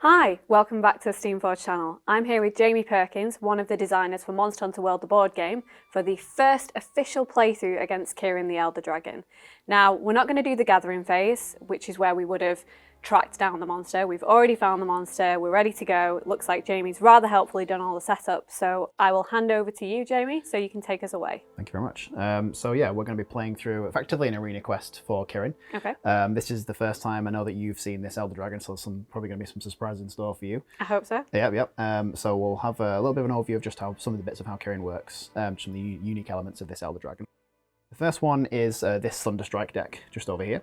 Hi, welcome back to the Steamforged channel. I'm here with Jamie Perkins, one of the designers for Monster Hunter World, the board game, for the first official playthrough against Kirin the Elder Dragon. Now, we're not going to do the gathering phase, which is where we would have tracked down the monster. We've already found the monster, we're ready to go. It looks like Jamie's rather helpfully done all the setup, so I will hand over to you, Jamie, so you can take us away. Thank you very much. So yeah, we're going to be playing through effectively an arena quest for Kirin. Okay. This is the first time I know that you've seen this Elder Dragon, so there's probably going to be some surprises in store for you. I hope so. Yep. So we'll have a little bit of an overview of just how some of the bits of how Kirin works, some of the unique elements of this Elder Dragon. The first one is this Thunderstrike deck just over here.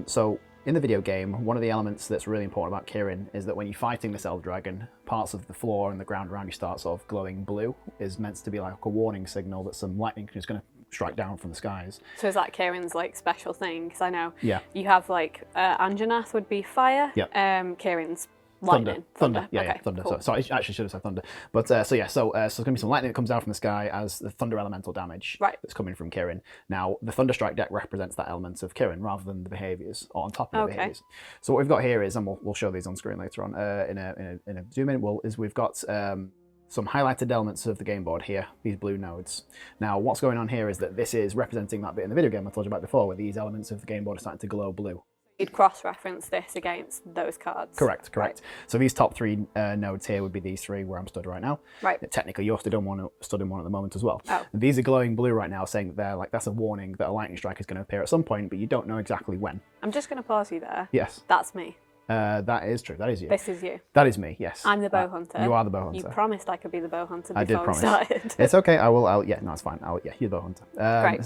So in the video game, one of the elements that's really important about Kirin is that when you're fighting this Elder Dragon, parts of the floor and the ground around you start sort of glowing blue, is meant to be like a warning signal that some lightning is going to strike down from the skies. So is that Kirin's like special thing? Because I know you have like Anjanath would be fire, Kirin's lightning. Thunder. Yeah, okay, thunder. Cool. So I actually should have said thunder. But so there's going to be some lightning that comes down from the sky as the thunder elemental damage that's coming from Kirin. Now, the Thunderstrike deck represents that element of Kirin rather than the behaviors or on top of the behaviors. So what we've got here is, and we'll show these on screen later on in a zoom in, we've got some highlighted elements of the game board here, these blue nodes. Now, what's going on here is that this is representing that bit in the video game I told you about before, where these elements of the game board are starting to glow blue. You'd cross-reference this against those cards. Correct. Right. So these top three nodes here would be these three where I'm stood right now. Right. Technically, you're stood in one at the moment as well. Oh. These are glowing blue right now, saying that they're like that's a warning that a lightning strike is going to appear at some point, but you don't know exactly when. I'm just going to pause you there. Yes. That's me. That is true. That is you. This is you. That is me. Yes. I'm the bow hunter. You are the bow hunter. You promised I could be the bow hunter before I did we promise. started. It's okay. I will. Yeah, no, it's fine. You're the bow hunter. Great.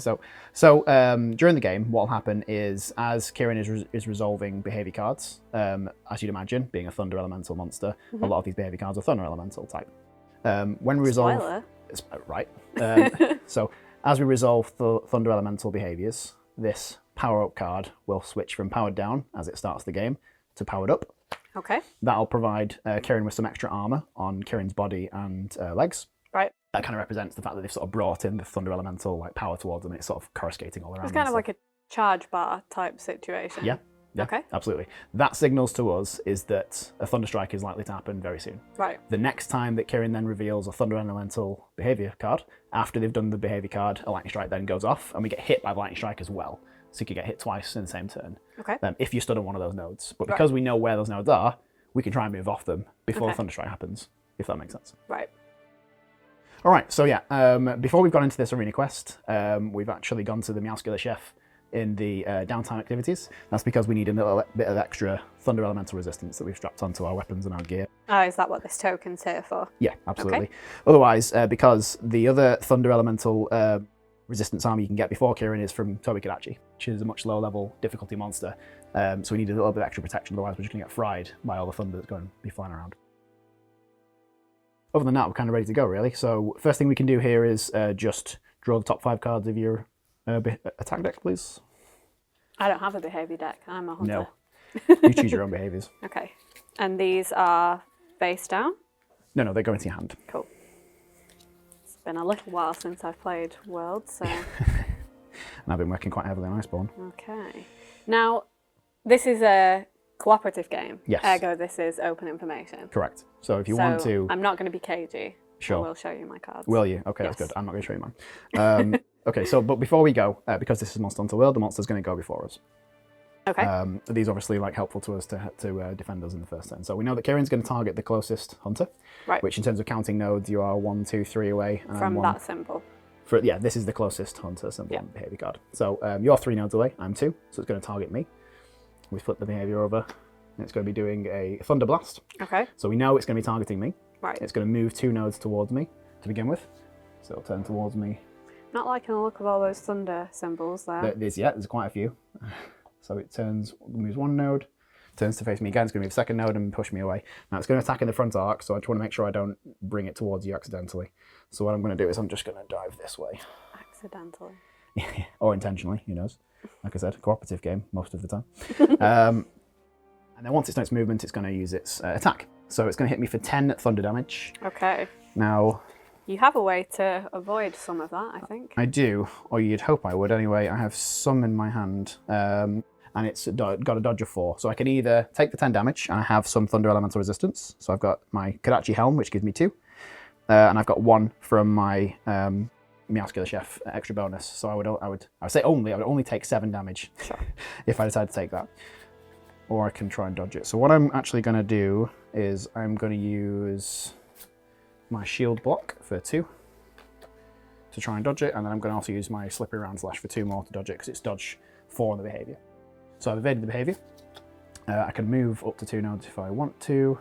So during the game, what will happen is as Kirin is resolving behavior cards, as you'd imagine, being a thunder elemental monster, a lot of these behavior cards are thunder elemental type. When we resolve, Spoiler. Right. So as we resolve the thunder elemental behaviors, this power up card will switch from powered down as it starts the game to powered up. Okay. That'll provide Kirin with some extra armor on Kirin's body and legs. Right. That kind of represents the fact that they've sort of brought in the thunder elemental like power towards them. And it's sort of coruscating all around. It's kind of like a charge bar type situation. Yeah. Okay. Absolutely. That signals to us is that a Thunderstrike is likely to happen very soon. Right. The next time that Kirin then reveals a thunder elemental behavior card, after they've done the behavior card, a lightning strike then goes off, and we get hit by the lightning strike as well. So you could get hit twice in the same turn. Okay. If you stood on one of those nodes. But because we know where those nodes are, we can try and move off them before the Thunderstrike happens, if that makes sense. Right. All right, so yeah, before we've gone into this arena quest, we've actually gone to the Meowskiller Chef in the downtime activities. That's because we need a little bit of extra thunder elemental resistance that we've strapped onto our weapons and our gear. Oh, is that what this token's here for? Yeah, absolutely. Okay. Otherwise, because the other thunder elemental resistance armor you can get before Kirin is from Tobikadachi, which is a much lower level difficulty monster. So we need a little bit of extra protection, otherwise we're just going to get fried by all the thunder that's going to be flying around. Other than that, we're kind of ready to go, really. So first thing we can do here is just draw the top 5 cards of your attack deck, please. I don't have a behavior deck. I'm a hunter. No. You choose your own behaviors. Okay. And these are face down? No, they go into your hand. Cool. It's been a little while since I've played World, so... And I've been working quite heavily on Iceborne. Okay. Now, this is a cooperative game. Yes. Ergo, this is open information. Correct. So if you want to... I'm not going to be cagey. Sure. I will show you my cards. Will you? Okay, that's good. I'm not going to show you mine. Okay, but before we go, because this is Monster Hunter World, the monster's going to go before us. Okay. These are obviously helpful to us to defend us in the first turn. So we know that Kirin's going to target the closest hunter, right. Which in terms of counting nodes, you are 1, 2, 3 away. From that symbol. This is the closest hunter symbol on the behavior card. So you're 3 nodes away, I'm 2, so it's going to target me. We flip the behavior over, and it's going to be doing a Thunder Blast. Okay. So we know it's going to be targeting me. Right. It's going to move 2 nodes towards me to begin with. So it'll turn towards me. Not liking the look of all those thunder symbols there. There's quite a few. So it moves 1 node, turns to face me again, it's going to move 2nd node and push me away. Now it's going to attack in the front arc, so I just want to make sure I don't bring it towards you accidentally. So what I'm going to do is I'm just going to dive this way. Accidentally. Or intentionally, who knows. Like I said, cooperative game most of the time. And then once it's done its movement, it's going to use its attack. So it's going to hit me for 10 thunder damage. Okay. Now... You have a way to avoid some of that, I think. I do, or you'd hope I would anyway. I have some in my hand. And and it's got a dodge of 4. So I can either take the 10 damage, and I have some thunder elemental resistance. So I've got my Kodachi helm, which gives me 2, and I've got 1 from my Meowscular Chef extra bonus. So I would say I would only take 7 damage if I decide to take that. Or I can try and dodge it. So what I'm actually going to do is I'm going to use my shield block for 2 to try and dodge it, and then I'm going to also use my slippery round slash for 2 more to dodge it, because it's dodge 4 on the behaviour. So I've evaded the behaviour. I can move up to 2 nodes if I want to.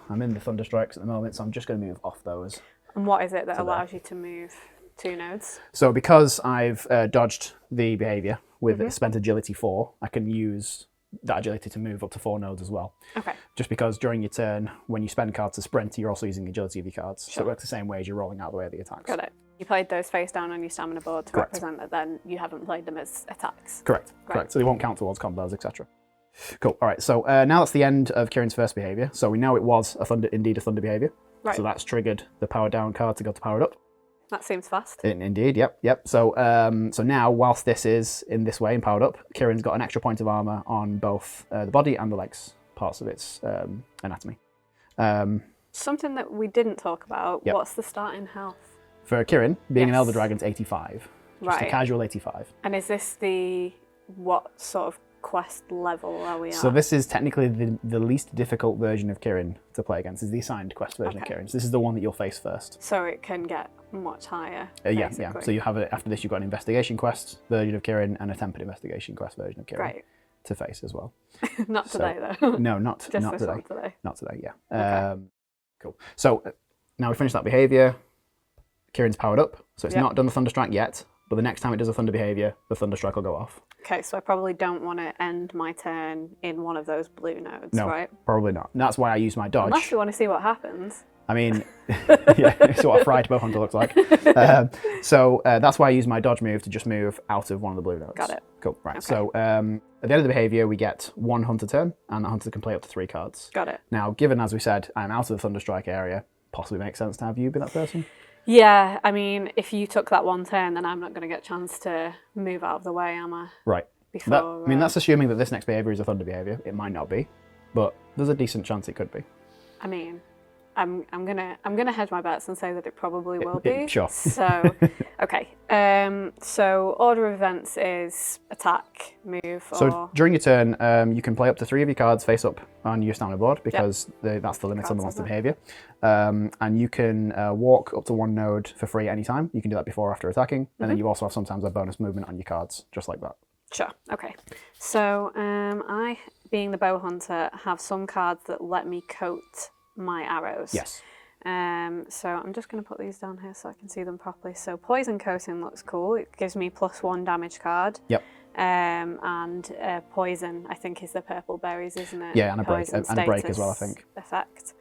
I'm in the Thunder Strikes at the moment, so I'm just going to move off those. And what is it that allows you to move 2 nodes? So because I've dodged the behaviour with spent agility 4, I can use that agility to move up to 4 nodes as well. Okay. Just because during your turn, when you spend cards to sprint, you're also using the agility of your cards. So it works the same way as you're rolling out the way of the attacks. Got it. You played those face down on your stamina board to represent that then you haven't played them as attacks. Correct. So they won't count towards combos, etc. Cool. All right. So now that's the end of Kirin's first behaviour. So we know it was indeed a thunder behaviour. Right. So that's triggered the power down card to go to power it up. That seems fast. Indeed. Yep. So so now, whilst this is in this way and powered up, Kirin's got an extra point of armour on both the body and the legs parts of its anatomy. Something that we didn't talk about. What's the starting health? For Kirin, being an Elder Dragon's 85. Just a casual 85. And is this what sort of quest level are we at? So this is technically the least difficult version of Kirin to play against. Is the assigned quest version of Kirin. So this is the one that you'll face first. So it can get much higher. Yeah. So you have after this, you've got an investigation quest version of Kirin and a tempered investigation quest version of Kirin to face as well. Not today though. No, not Just not this today. one today. Not today. Yeah. Cool. So now we finished that behaviour. Kirin's powered up, so it's not done the Thunder Strike yet, but the next time it does a Thunder behaviour, the Thunder Strike will go off. Okay, so I probably don't want to end my turn in one of those blue nodes, right? No, probably not. And that's why I use my dodge. Unless you want to see what happens. I mean, yeah, it's what a fried bow hunter looks like. So that's why I use my dodge move to just move out of one of the blue nodes. Got it. Cool, right. Okay. So at the end of the behaviour, we get 1 hunter turn, and the hunter can play up to 3 cards. Got it. Now, given, as we said, I'm out of the Thunder Strike area, possibly makes sense to have you be that person. Yeah, I mean, if you took that 1 turn, then I'm not going to get a chance to move out of the way, am I? Right. Before, I mean, that's assuming that this next behaviour is a thunder behaviour. It might not be, but there's a decent chance it could be. I mean, I'm gonna hedge my bets and say that it probably will be. Sure. So, okay. So order of events is attack, move, So during your turn, you can play up to 3 of your cards face up on your stamina board because that's the limit on the monster behaviour. And you can walk up to 1 node for free anytime. You can do that before or after attacking, and then you also have sometimes a bonus movement on your cards, just like that. Sure. Okay. So I, being the bow hunter, have some cards that let me coat my arrows. Yes. So I'm just going to put these down here so I can see them properly. So poison coating looks cool. It gives me +1 damage card. Yep. And poison, I think, is the purple berries, isn't it? Yeah, and a break as well, I think. Effect.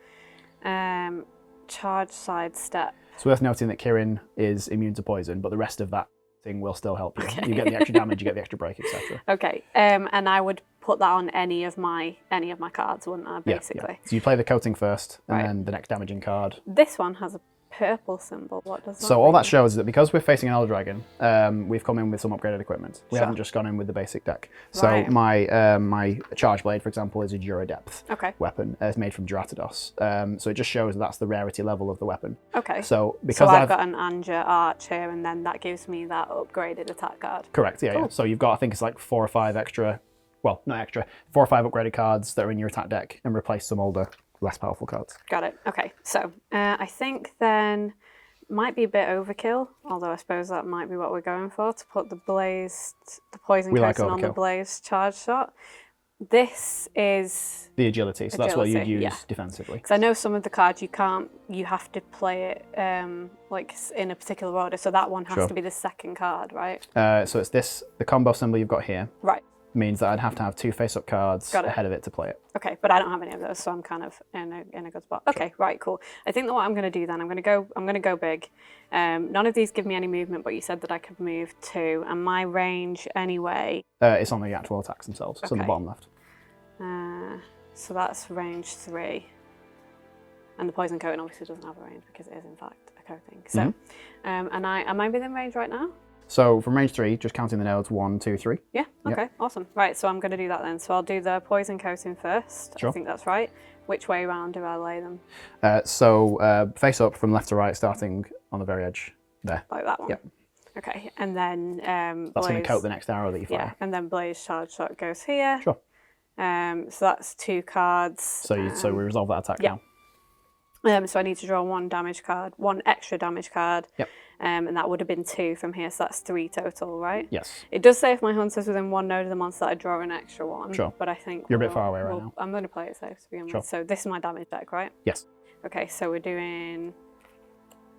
Charge sidestep. It's worth noting that Kirin is immune to poison, but the rest of that thing will still help you. Okay. You get the extra damage, you get the extra break, etc. Okay. And I would put that on any of my cards, wouldn't I? Basically. Yeah. So you play the coating first, and then the next damaging card. This one has a purple symbol. What does that So all that shows is that because we're facing an Elder Dragon, we've come in with some upgraded equipment. We haven't just gone in with the basic deck. So my Charge Blade, for example, is a Dura Depth weapon. It's made from Duratados. So it just shows that's the rarity level of the weapon. Okay. So because I've got an Anja Arch here, and then that gives me that upgraded attack card. Correct. Yeah. Cool. Yeah. So you've got, I think it's like 4 or 5 extra. Well, not extra. 4 or 5 upgraded cards that are in your attack deck, and replace some older, less powerful cards. Got it. Okay. So I think then might be a bit overkill, although I suppose that might be what we're going for, to put the poison coating on the blaze charge shot. This is the agility, so that's what you'd use defensively. Because I know some of the cards you have to play it like in a particular order, so that one has to be the second card, right? So it's the combo symbol you've got here. Right. Means that I'd have to have 2 face-up cards ahead of it to play it. Okay, but I don't have any of those, so I'm kind of in a good spot. Okay, right, cool. I think that what I'm going to do then, I'm going to go big. None of these give me any movement, but you said that I could move 2, and my range anyway. It's on the actual attacks themselves. It's on the bottom left. So that's range 3, and the poison coating obviously doesn't have a range because it is in fact a coating. So, am I within range right now? So from range 3, just counting the nodes, 1, 2, 3. Yeah, okay, awesome. Right, so I'm going to do that then. So I'll do the poison coating first. Sure. I think that's right. Which way around do I lay them? Face up from left to right, starting on the very edge there. Like that one? Yep. Okay, and then that's going to coat the next arrow that you fire. Yeah, and then blaze charge shot goes here. Sure. So that's 2 cards. So we resolve that attack now. So I need to draw 1 damage card, 1 extra damage card. Yep. And that would have been 2 from here, so that's 3 total, right? Yes. It does say if my hunter's within 1 node of the monster, I draw an extra 1. Sure. But I think you're a bit far away right now. I'm going to play it safe to begin Sure. with. So this is my damage deck, right? Yes. Okay, so we're doing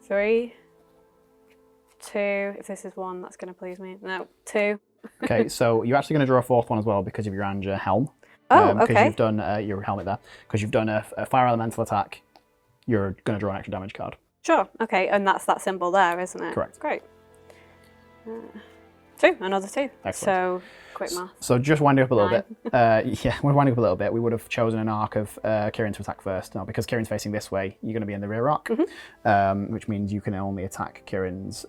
3, 2. If this is 1, that's going to please me. No, 2. Okay, so you're actually going to draw a 4th one as well because of your Anja helm. Oh, okay. Because you've done your helmet there. Because you've done a fire elemental attack, you're going to draw an extra damage card. Sure. Okay, and that's that symbol there, isn't it? Correct. Great. 2, another 2. Excellent. So quick math. So just winding up a little bit. We're winding up a little bit. We would have chosen an arc of Kirin to attack first. Now, because Kirin's facing this way, you're going to be in the rear arc, which means you can only attack Kirin's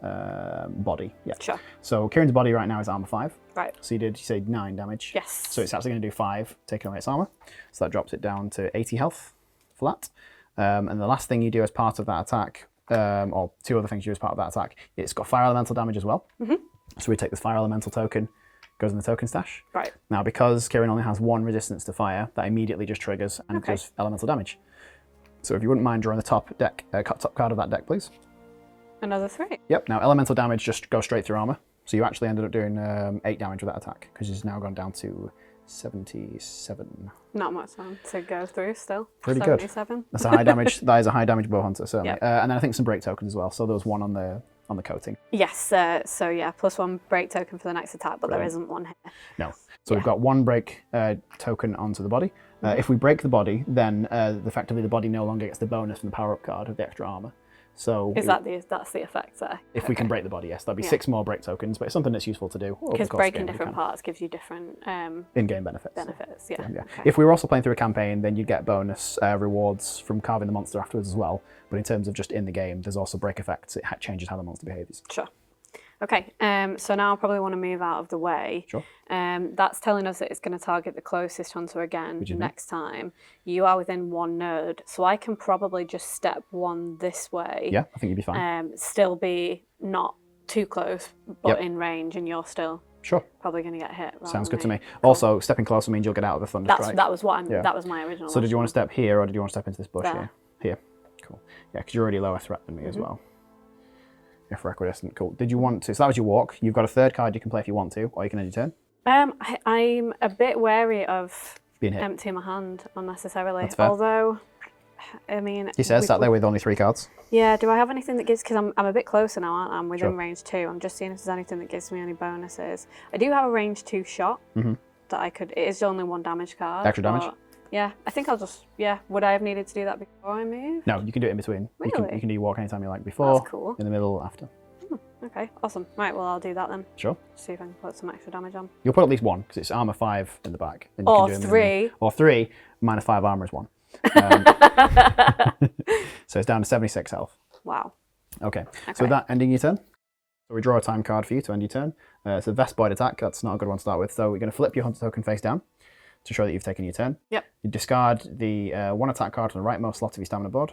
body. Yeah. Sure. So Kirin's body right now is armor 5. Right. So you say 9 damage. Yes. So it's actually going to do 5, taking away its armor. So that drops it down to 80 health flat. And the last thing you do as part of that attack, or 2 other things you do as part of that attack, it's got fire elemental damage as well. So we take this fire elemental token, goes in the token stash. Right. Now, because Kirin only has 1 resistance to fire, that immediately just triggers and does elemental damage. So if you wouldn't mind drawing the top card of that deck, please. Another 3. Yep. Now, elemental damage just goes straight through armor. So you actually ended up doing 8 damage with that attack, because it's now gone down to 77. Not much time to go through still. Pretty 77. Good. That's a high damage. That is a high damage bow hunter, certainly. Yep. And then I think some break tokens as well. So there was 1 on the coating. Yes. So yeah, +1 break token for the next attack, but Brilliant. there isn't one here. No. So we've got 1 break token onto the body. If we break the body, then effectively the body no longer gets the bonus from the power-up card of the extra armor. So that's the effect there? If we can break the body, yes, that'd be 6 more break tokens, but it's something that's useful to do. Because breaking different parts gives you different in-game benefits. Yeah. Okay. If we were also playing through a campaign, then you'd get bonus rewards from carving the monster afterwards as well. But in terms of just in the game, there's also break effects. It changes how the monster behaves. Sure. Okay, so now I probably want to move out of the way. Sure. That's telling us that it's going to target the closest hunter again next time. You are within 1 node, so I can probably just step 1 this way. Yeah, I think you'd be fine. Still be not too close, but in range, and you're still probably going to get hit. Sounds good to me. Cool. Also, stepping closer means you'll get out of the thunderstrike. That was that was my original. So did you want to step here, or did you want to step into this bush there. Here. Cool. Yeah, because you're already lower threat than me as well. If we're equidistant, cool. Did you want to? So that was your walk. You've got a 3rd card you can play if you want to, or you can end your turn. I'm a bit wary of being hit. Emptying my hand unnecessarily. That's fair. Although, I mean, he says sat there with only 3 cards. Yeah. Do I have anything that gives? Because I'm a bit closer now, aren't I? I'm within range 2. I'm just seeing if there's anything that gives me any bonuses. I do have a range 2 shot that I could. It is only 1 damage card. Extra damage. Yeah, I think I'll just. Yeah. Would I have needed to do that before I move? No, you can do it in between. Really? You can do your walk anytime you like. Before. That's cool. In the middle. After. Okay, awesome. Right, well, I'll do that then. Sure. See if I can put some extra damage on. You'll put at least 1, because it's armor 5 in the back. And Or 3. Or 3, minus 5 armor is 1. So it's down to 76 health. Wow. Okay. So with that, ending your turn. So we draw a time card for you to end your turn. It's a Vestboid attack. That's not a good one to start with. So we're going to flip your hunter token face down to show that you've taken your turn. Yep. You discard the 1 attack card from the rightmost slot of your stamina board.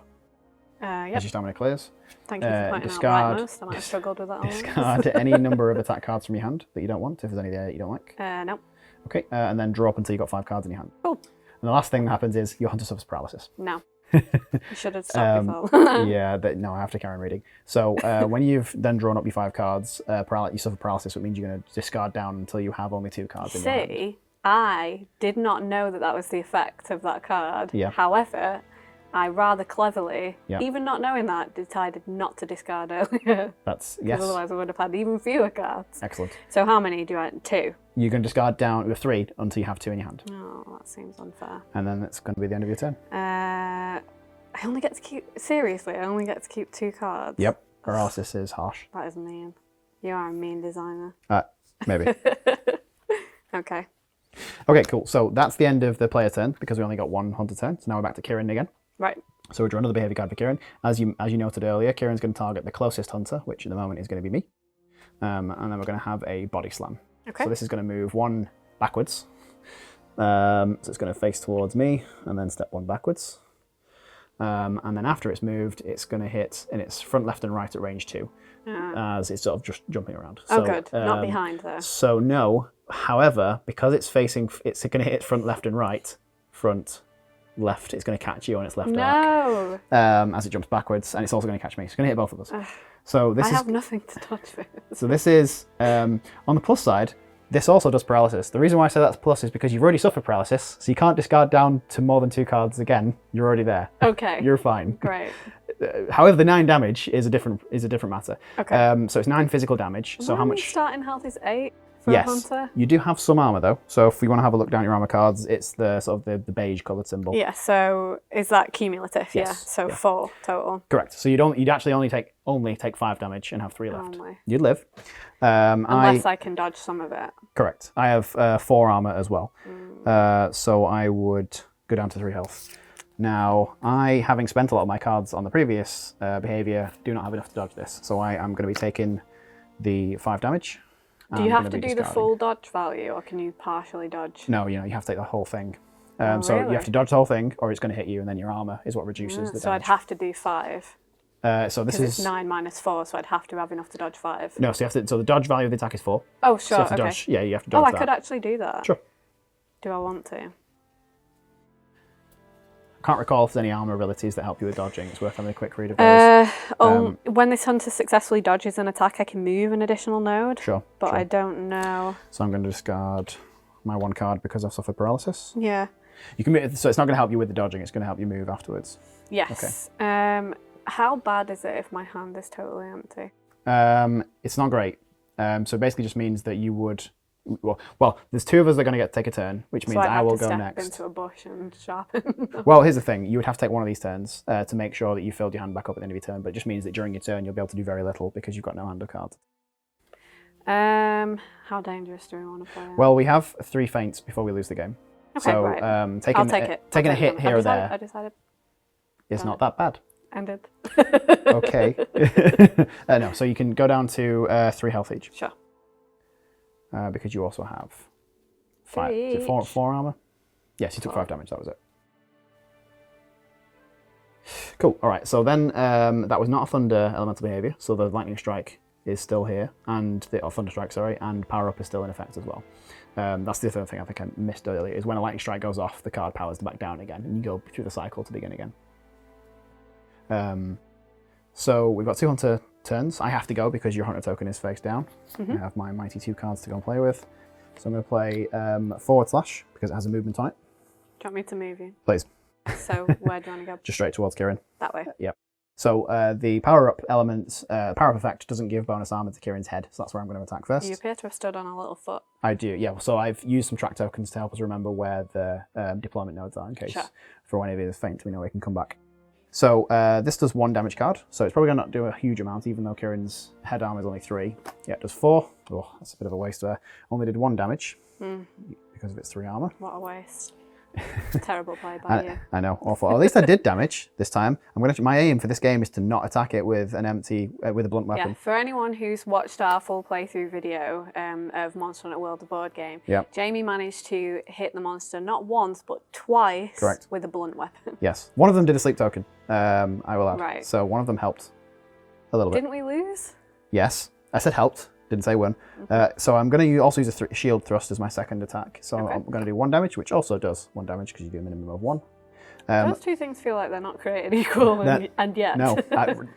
Yep. As your stamina clears. Thank you for pointing out rightmost. I might have struggled with that one. Discard any number of attack cards from your hand that you don't want, if there's any there that you don't like. No. Okay, and then draw up until you've got 5 cards in your hand. Cool. And the last thing that happens is your hunter suffers paralysis. No. You should have stopped before. No, I have to carry on reading. So when you've then drawn up your 5 cards, you suffer paralysis, which means you're going to discard down until you have only 2 cards in your hand. See, I did not know that was the effect of that card. Yeah. However, I rather cleverly, even not knowing that, decided not to discard earlier. Yes. Otherwise I would have had even fewer cards. Excellent. So how many do I? 2? You can discard down with 3 until you have 2 in your hand. Oh, that seems unfair. And then that's going to be the end of your turn. I only get to keep... Seriously, I only get to keep 2 cards? Yep. Paralysis is harsh. That is mean. You are a mean designer. Maybe. Okay. Okay, cool. So that's the end of the player turn, because we only got 1 hunter turn. So now we're back to Kirin again. Right. So we draw another behavior card for Kirin. As you noted earlier, Kirin's going to target the closest hunter, which at the moment is going to be me. And then we're going to have a body slam. Okay. So this is going to move 1 backwards. So it's going to face towards me and then step 1 backwards. And then after it's moved, it's going to hit in its front, left, and right at range 2, as it's sort of just jumping around. Oh, so, good. Not behind though. So no. However, because it's facing, it's going to hit front, left, and right. Front, left. It's going to catch you on its left arc. As it jumps backwards, and it's also going to catch me. It's going to hit both of us. So this I have nothing to touch with. So this is on the plus side. This also does paralysis. The reason why I say that's plus is because you've already suffered paralysis, so you can't discard down to more than 2 cards again. You're already there. Okay. You're fine. Great. However, the 9 damage is a different matter. Okay. So it's 9 physical damage. So how much? Starting health is 8 for a hunter. You do have some armor though. So if you want to have a look down your armor cards, it's the sort of the beige coloured symbol. Yeah. So is that cumulative? Yes. Yeah. So 4 total. Correct. So you'd actually only take 5 damage and have 3 left. Only. You'd live. Unless I can dodge some of it. Correct. I have 4 armor as well. So I would go down to 3 health. Now, having spent a lot of my cards on the previous behaviour, do not have enough to dodge this. So I am going to be taking the 5 damage. Do you have to do the full dodge value, or can you partially dodge? No, you have to take the whole thing. Really? So you have to dodge the whole thing, or it's going to hit you, and then your armor is what reduces the damage. So I'd have to do 5. So this is 9 minus 4, so I'd have to have enough to dodge 5. No, so you have to. So the dodge value of the attack is 4. Oh, sure. So you have to dodge, yeah, you have to dodge that. I could actually do that. Sure. Do I want to? Can't recall if there's any armor abilities that help you with dodging. It's worth having a quick read of those. When this hunter successfully dodges an attack, I can move an additional node. Sure. But sure. I don't know. So I'm going to discard my 1 card because I've suffered paralysis. Yeah. You can. So it's not going to help you with the dodging. It's going to help you move afterwards. Yes. Okay. How bad is it if my hand is totally empty? It's not great. So it basically just means that you would. Well, there's 2 of us that are going to take a turn, which means I will go next. Step into a bush and sharpen. Well, here's the thing: you would have to take one of these turns to make sure that you filled your hand back up at the end of your turn. But it just means that during your turn, you'll be able to do very little because you've got no hand of cards. How dangerous do we want to play? Well, we have 3 feints before we lose the game. Okay, so right. I'll take it. Taking a hit here or there. I decided. It's not that bad. Ended. Okay. No, so you can go down to 3 health each. Sure. Because you also have 5. Is it 4 armor? Yes, you took 5 damage. That was it. Cool. All right. So then that was not a thunder elemental behavior. So the lightning strike is still here, and thunder strike, sorry, and power up is still in effect as well. That's the other thing I think I missed earlier is when a lightning strike goes off, the card powers back down again, and you go through the cycle to begin again. So we've got 2 hunter turns. I have to go because your hunter token is face down. I have my mighty 2 cards to go and play with. So I'm going to play forward slash because it has a movement on it. Do you want me to move you? Please. So where do you want to go? Just straight towards Kirin. That way? Yep. So the power-up element, power-up effect doesn't give bonus armor to Kirin's head, so that's where I'm going to attack first. You appear to have stood on a little foot. I do, yeah. So I've used some track tokens to help us remember where the deployment nodes are in case for when it is faint, we know we can come back. So this does 1 damage card, so it's probably going to not do a huge amount, even though Kirin's head armor is only 3. Yeah, it does 4. Oh, that's a bit of a waste there. Only did 1 damage because of its 3 armor. What a waste. Terrible play by you. I know, awful. At least I did damage this time. My aim for this game is to not attack it with an empty, with a blunt weapon. Yeah, for anyone who's watched our full playthrough video of Monster Hunter World, the board game, Jamie managed to hit the monster not once but twice with a blunt weapon. Yes, one of them did a sleep token. I will add. Right. So one of them helped a little bit. Didn't we lose? Yes, I said helped. Didn't say when. So I'm going to also use a shield thrust as my second attack. So I'm going to do 1 damage, which also does 1 damage because you do a minimum of 1. Those 2 things feel like they're not created equal, and yet. No,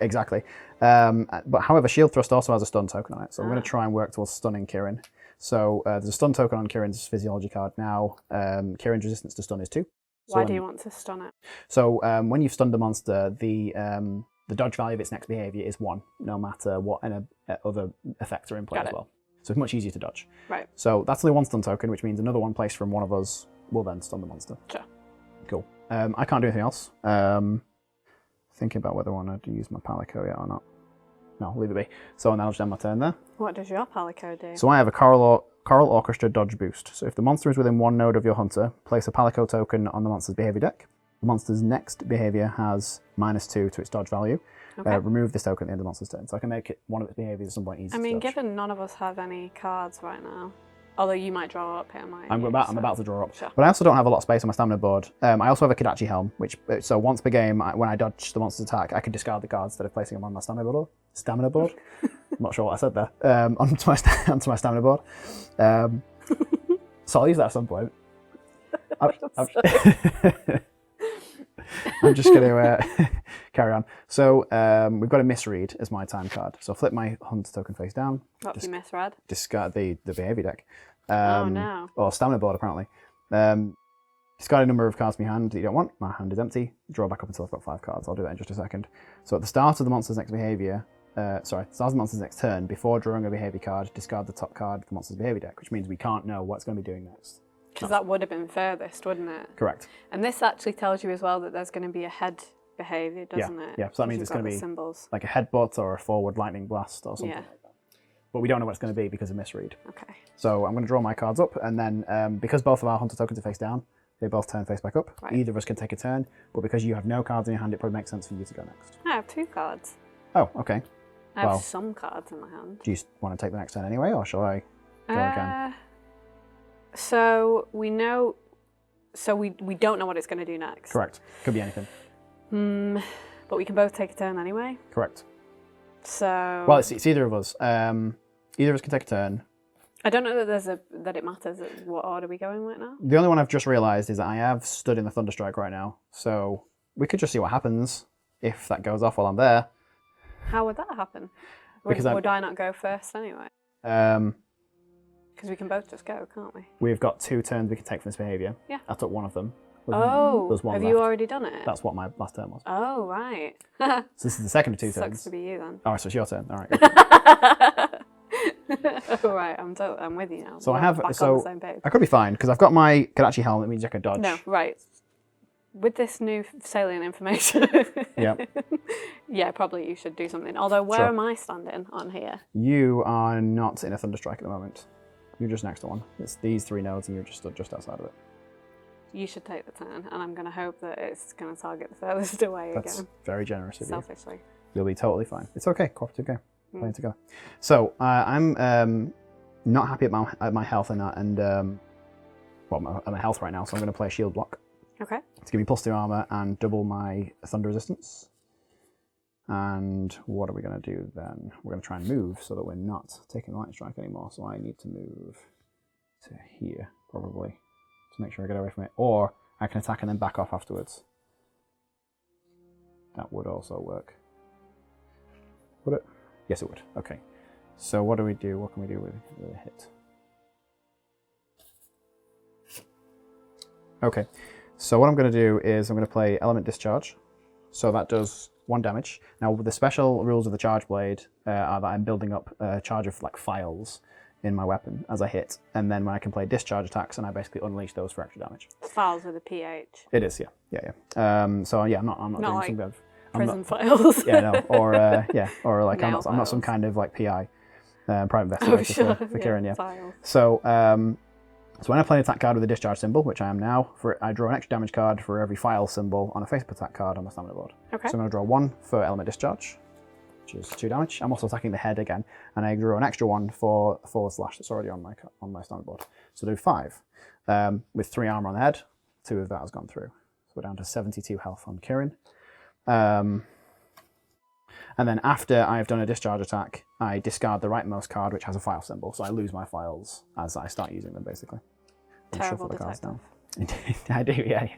exactly. But however, shield thrust also has a stun token on it. So I'm going to try and work towards stunning Kirin. So there's a stun token on Kirin's physiology card now. Kirin's resistance to stun is 2. Why do you want to stun it? So when you've stunned a monster, the dodge value of its next behavior is 1, no matter what other effects are in play as well. So it's much easier to dodge. Right. So that's only 1 stun token, which means another one placed from one of us will then stun the monster. Sure. Cool. I can't do anything else. Thinking about whether I want to use my Palico yet or not. No, leave it be. So now I'll just end my turn there. What does your Palico do? So I have a Choral Orchestra dodge boost. So if the monster is within 1 node of your hunter, place a Palico token on the monster's behavior deck. The monster's next behavior has -2 to its dodge value. Okay. Remove this token at the end of the monster's turn. So I can make it one of its behaviors at some point easy I mean, to dodge. given none of us have any cards right now, although you might draw up here, might I'm about to draw up. Sure. But I also don't have a lot of space on my stamina board. I also have a Kodachi Helm, so once per game, when I dodge the monster's attack, I can discard the cards instead of placing them on my stamina board. I'm not sure what I said there. Onto my stamina board. So I'll use that at some point. I'm just going to carry on. So we've got a misread as my time card. So flip my hunt token face down. What have you misread? Discard the behavior deck. Oh no. Or stamina board apparently. Discard a number of cards from your hand that you don't want. My hand is empty. Draw back up until I've got 5 cards. I'll do that in just a second. So at the start of the monster's next behavior, start of the monster's next turn, before drawing a behavior card, discard the top card of the monster's behavior deck, which means we can't know what it's going to be doing next. Because that would have been furthest, wouldn't it? Correct. And this actually tells you as well that there's going to be a head behavior, doesn't it? Yeah, so that means it's going to be symbols. Like a headbutt or a forward lightning blast or something Yeah. like that. But we don't know what it's going to be because of misread. Okay. So I'm going to draw my cards up, and then because both of our hunter tokens are face down, they both turn face back up. Right. Either of us can take a turn, but because you have no cards in your hand, it probably makes sense for you to go next. I have 2 cards. Oh, okay. I have some cards in my hand. Do you want to take the next turn anyway, or shall I go again? So we know. So we don't know what it's going to do next. Correct. Could be anything. But we can both take a turn anyway. Correct. So. Well, it's either of us. Either of us can take a turn. I don't know that that it matters what order we go in right now. The only one I've just realised is that I have stood in the Thunderstrike right now, so we could just see what happens if that goes off while I'm there. How would that happen? Would I not go first anyway? Because we can both just go, can't we? We've got 2 turns we can take from this behaviour. Yeah. I took one of them. There's one have left. you already done it? That's what my last turn was. Oh, right. So this is the second of 2 turns. Sucks to be you then. All right, so it's your turn. All right. Good. All right, I'm with you now. So We're I have. back on So the same page. I could be fine because I've got my Kodachi Helm. That means I can dodge. No, right. With this new salient information, Yeah. yeah, probably you should do something. Although, where am I standing on here? You are not in a Thunderstrike at the moment. You're just next to one. It's these 3 nodes, and you're just stood just outside of it. You should take the turn, and I'm going to hope that it's going to target the furthest away That's again. very generous of you. Selfishly. You'll be totally fine. It's okay. Cooperative game. Playing together. So I'm not happy at my health and my health right now. So I'm going to play a shield block. Okay. To give me +2 armor and double my thunder resistance. And what are we going to do then? We're going to try and move so that we're not taking the lightning strike anymore. So I need to move to here, probably, to make sure I get away from it. Or I can attack and then back off afterwards. That would also work. Would it? Yes, it would. Okay. So what do we do? What can we do with a hit? Okay. So what I'm going to do is I'm going to play Element Discharge. So that does 1 damage. Now, the special rules of the Charge Blade are that I'm building up a charge of like files in my weapon as I hit, and then when I can play discharge attacks, and I basically unleash those for extra damage. Files with a PH. It is, yeah. So yeah, I'm not doing like some kind of prison files. Yeah, no, or like I'm Nail not some files. kind of like PI, private investigator for Kirin, yeah. Files. So so when I play an attack card with a discharge symbol, which I am now, I draw an extra damage card for every file symbol on a face-up attack card on my stamina board. Okay. So I'm going to draw 1 for Element Discharge, which is 2 damage. I'm also attacking the head again, and I draw an extra 1 for / that's already on my stamina board. So do 5 with 3 armor on the head. 2 of that has gone through. So we're down to 72 health on Kirin. And then after I've done a discharge attack, I discard the rightmost card, which has a file symbol. So I lose my files as I start using them, basically. And Terrible shuffle the cards detective. down. I do, yeah.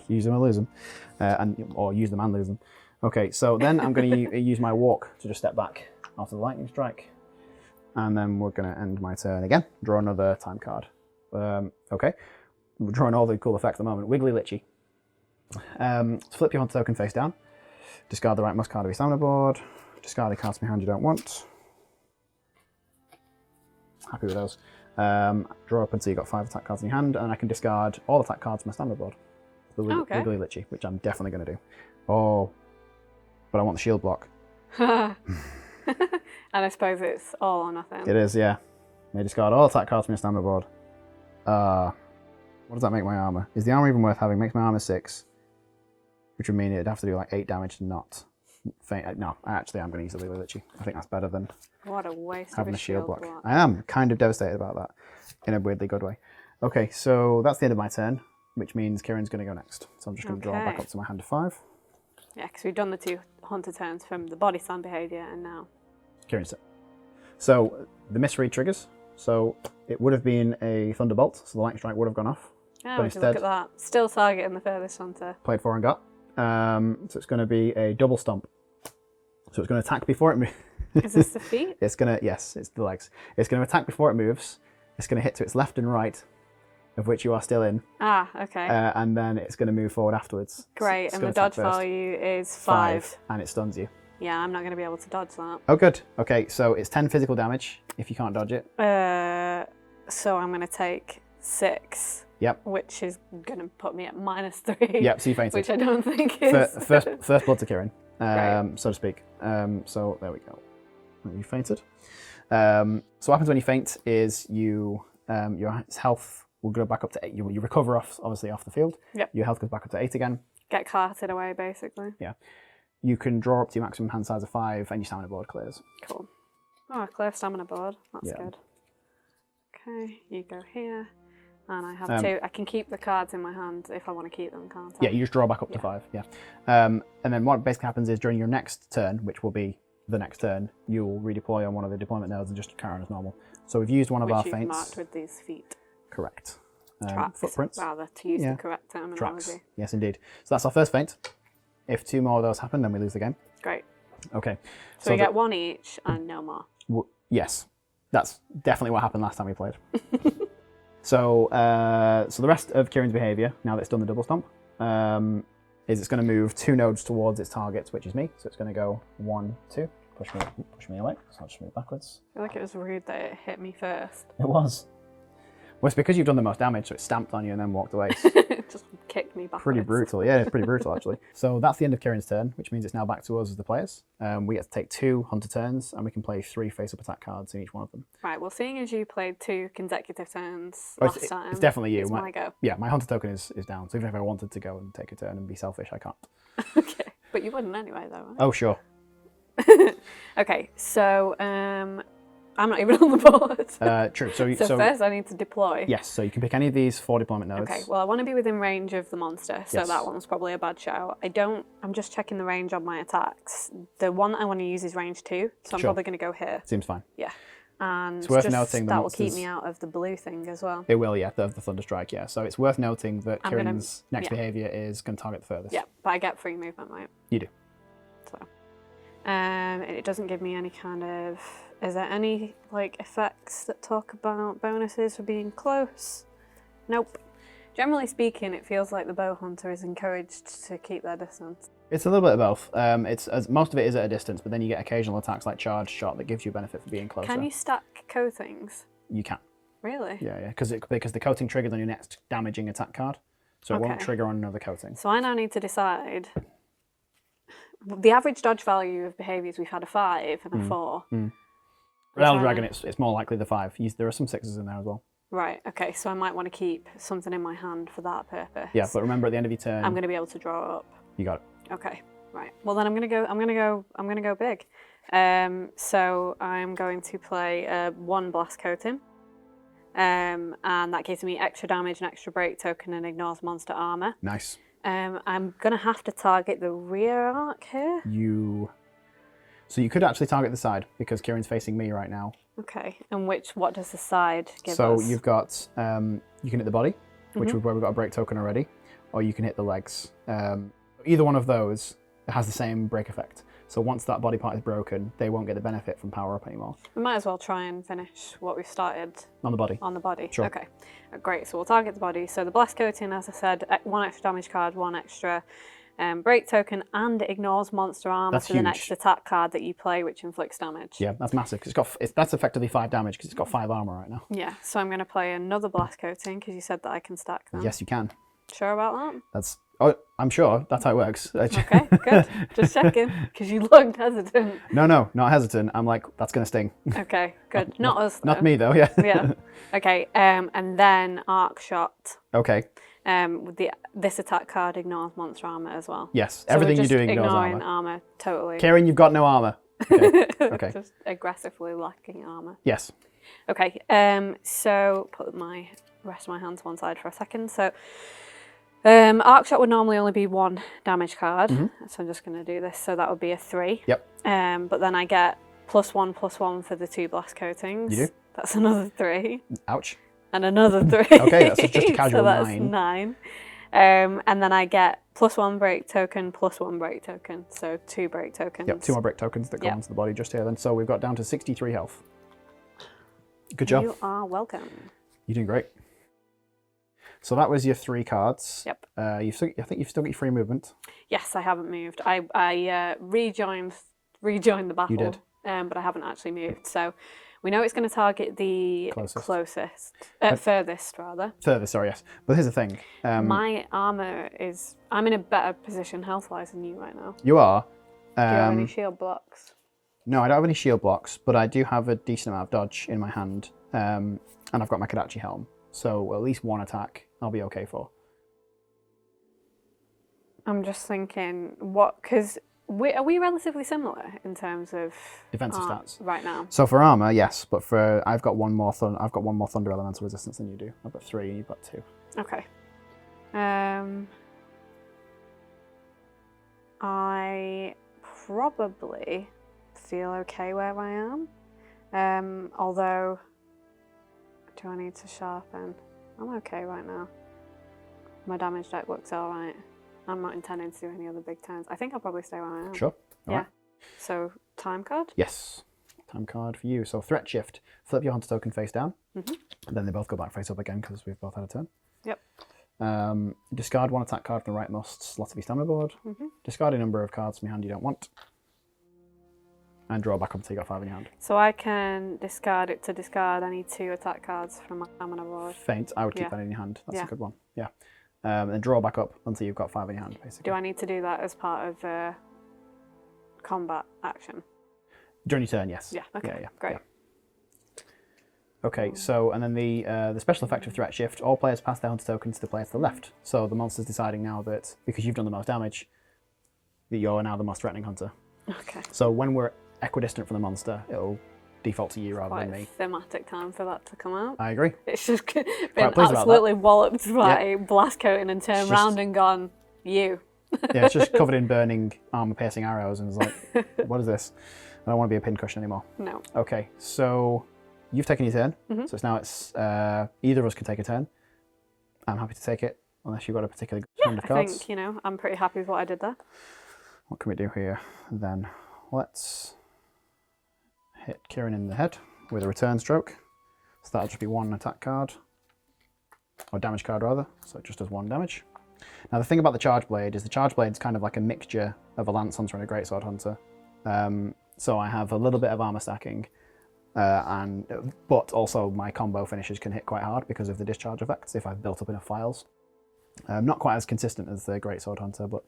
Use them or lose them. Or use them and lose them. Okay, so then I'm going to use my walk to just step back after the lightning strike. And then we're going to end my turn again. Draw another time card. Okay. We're drawing all the cool effects at the moment. Wiggly Litchy. Flip your hunter token face down. Discard the rightmost card of your stamina board. Discard the cards from your hand you don't want. Happy with those. Draw up until you've got 5 attack cards in your hand, and I can discard all attack cards from my stamina board. The Wiggly Litchy, which I'm definitely going to do. Oh, but I want the shield block. And I suppose it's all or nothing. It is, yeah. May discard all attack cards from your stamina board. What does that make my armor? Is the armor even worth having? Makes my armor 6. which would mean it'd have to do like 8 damage to not faint. No, actually, I'm going to easily lit you. I think that's better than what a waste having of a shield block. I am kind of devastated about that in a weirdly good way. Okay, so that's the end of my turn, which means Kirin's going to go next. So I'm just going to draw back up to my hand of 5. Yeah, because we've done the 2 hunter turns from the body slam behaviour, and now Kirin's turn. So the misread triggers. So it would have been a thunderbolt, so the lightning strike would have gone off. Oh, but instead, look at that. Still targeting the furthest hunter. Played 4 and got. So it's going to be a double stomp. So it's going to attack before it moves. Is this the feet? It's going to, yes, it's the legs. It's going to attack before it moves. It's going to hit to its left and right, of which you are still in. Ah, okay. And then it's going to move forward afterwards. Great, and the dodge value is 5. And it stuns you. Yeah, I'm not going to be able to dodge that. Oh, good. Okay, so it's 10 physical damage if you can't dodge it. So I'm going to take 6. Yep. Which is going to put me at -3. Yep, so you fainted. Which I don't think is... First blood to Kirin, right. so to speak. So there we go. You fainted. So what happens when you faint is your health will go back up to 8. You recover obviously off the field. Yep. Your health goes back up to 8 again. Get carted away, basically. Yeah. You can draw up to your maximum hand size of 5 and your stamina board clears. Cool. Oh, clear stamina board. That's good. Okay, you go here. And I have 2. I can keep the cards in my hand if I want to keep them, can't I? Yeah, you just draw back up to 5. Yeah. And then what basically happens is during your next turn, which will be the next turn, you'll redeploy on one of the deployment nodes and just carry on as normal. So we've used one of our feints. Marked with these feet. Correct. Tracks, footprints. Rather, to use the correct terminology. Tracks. Yes, indeed. So that's our first feint. If 2 more of those happen, then we lose the game. Great. Okay. So we get 1 each and no more. Yes. That's definitely what happened last time we played. So the rest of Kirin's behaviour, now that it's done the double stomp, is it's going to move 2 nodes towards its target, which is me. So it's going to go 1, 2, push me away. So I'll just move backwards. I feel like it was rude that it hit me first. It was. Well, it's because you've done the most damage, so it stamped on you and then walked away. It just kicked me backwards. Pretty brutal. Yeah, it's pretty brutal actually. So that's the end of Kirin's turn, which means it's now back to us as the players. We get to take 2 hunter turns, and we can play 3 face-up attack cards in each one of them. Right. Well, seeing as you played 2 consecutive turns last time, it's definitely you. It's my go. Yeah, my hunter token is down. So even if I wanted to go and take a turn and be selfish, I can't. Okay, but you wouldn't anyway, though. Right? Oh sure. Okay, so I'm not even on the board. True. So first I need to deploy. Yes, so you can pick any of these 4 deployment nodes. Okay, well I want to be within range of the monster, so yes. that one's probably a bad shout. I'm just checking the range on my attacks. The one that I want to use is range 2, so I'm probably going to go here. Seems fine. Yeah. And it's worth noting that will keep me out of the blue thing as well. It will, yeah, the thunder strike, yeah. So it's worth noting that Kirin's next behaviour is going to target the furthest. Yeah, but I get free movement, right? You do. So, it doesn't give me any kind of... Is there any effects that talk about bonuses for being close? Nope. Generally speaking, it feels like the bow hunter is encouraged to keep their distance. It's a little bit of both. Most of it is at a distance, but then you get occasional attacks like charge shot that gives you a benefit for being closer. Can you stack coatings? You can. Really? Yeah, because the coating triggers on your next damaging attack card, so it won't trigger on another coating. So I now need to decide. The average dodge value of behaviours, we've had a 5 and a 4. With Elder Dragon, it's more likely the 5. There are some 6s in there as well. Right. Okay. So I might want to keep something in my hand for that purpose. Yeah, but remember at the end of your turn, I'm going to be able to draw up. You got it. Okay. Right. Well, then I'm going to go big. So I'm going to play 1 blast coating. And that gives me extra damage and extra break token and ignores monster armor. Nice. I'm going to have to target the rear arc here. So you could actually target the side because Kirin's facing me right now. Okay. And what does the side give us? So you've got, you can hit the body, which is where we've got a break token already, or you can hit the legs. Either one of those has the same break effect. So once that body part is broken, they won't get the benefit from power up anymore. We might as well try and finish what we've started. On the body. On the body. Sure. Okay. Great. So we'll target the body. So the blast coating, as I said, 1 extra damage card, 1 extra break token, and it ignores monster armor for the next attack card that you play, which inflicts damage. Yeah, that's massive. Cause that's effectively 5 damage because it's got 5 armor right now. Yeah. So I'm going to play another blast coating because you said that I can stack them. Yes, you can. Sure about that? I'm sure that's how it works. Okay, good. Just checking, because you looked hesitant. No, not hesitant. I'm like, that's going to sting. Okay, good. Not us, though. Not me, though, yeah. Yeah. Okay, and then arc shot. Okay. With this attack card ignores monster armor as well. Yes, So everything we're you're just doing ignores ignoring armor. armor totally. Kirin, you've got no armor. Okay. Okay. Just aggressively lacking armor. Yes. Okay. So put my rest of my hand to one side for a second. So arc shot would normally only be 1 damage card. So I'm just going to do this. So that would be a 3. Yep. But then I get +1/+1 for the 2 blast coatings. You do. That's another 3. Ouch. And another 3. Okay, that's just a casual so that's 9. 9. And then I get +1 break token, +1 break token. So 2 break tokens. Yep, 2 more break tokens that go onto the body just here then. So we've got down to 63 health. Good job. You are welcome. You're doing great. So that was your 3 cards. Yep. I think you've still got your free movement. Yes, I haven't moved. I rejoined the battle. You did. But I haven't actually moved. So we know it's going to target the furthest rather. Furthest, sorry, yes. But here's the thing. My armor is... I'm in a better position health-wise than you right now. You are. Do you have any shield blocks? No, I don't have any shield blocks, but I do have a decent amount of dodge in my hand. And I've got my Kodachi helm. So at least 1 attack I'll be okay for. I'm just thinking, because are we relatively similar in terms of defensive stats right now? So for armor, yes, but for I've got one more thunder elemental resistance than you do. I've got 3 and you've got 2. Okay. I probably feel okay where I am. Although, do I need to sharpen? I'm okay right now. My damage deck looks alright. I'm not intending to do any other big turns. I think I'll probably stay where I am. Sure. Yeah. Right. So, time card? Yes. Time card for you. So, threat shift. Flip your hunter token face down. And then they both go back face up again because we've both had a turn. Yep. Discard 1 attack card from the rightmost slot of your stamina board. Discard a number of cards from your hand you don't want. And draw back up until you got 5 in your hand. So I can discard it to discard any 2 attack cards from my stamina board. Feint. I would keep that in your hand. That's a good one. Yeah. And draw back up until you've got 5 in your hand, basically. Do I need to do that as part of combat action? During your turn, yes. Yeah, okay, yeah, great. Yeah. Okay, so, and then the special effect of threat shift, all players pass their hunter tokens to the player to the left. So the monster's deciding now that, because you've done the most damage, that you're now the most threatening hunter. Okay. So when we're equidistant from the monster, it'll default to you rather than me. Thematic time for that to come out. I agree. It's just been absolutely walloped by a blast coating and turned just round and gone, you. Yeah, it's just covered in burning, armor-piercing arrows, and it's like, what is this? I don't want to be a pincushion anymore. No. Okay, so you've taken your turn. So it's either of us can take a turn. I'm happy to take it, unless you've got a particular hand of cards. I think, I'm pretty happy with what I did there. What can we do here then? Let's hit Kirin in the head with a return stroke. So that'll just be 1 attack card, or damage card rather, so it just does 1 damage. Now the thing about the Charge Blade is the Charge Blade's kind of like a mixture of a Lance Hunter and a Greatsword Hunter. So I have a little bit of armor stacking, but also my combo finishes can hit quite hard because of the discharge effects if I've built up enough files. Not quite as consistent as the Greatsword Hunter, but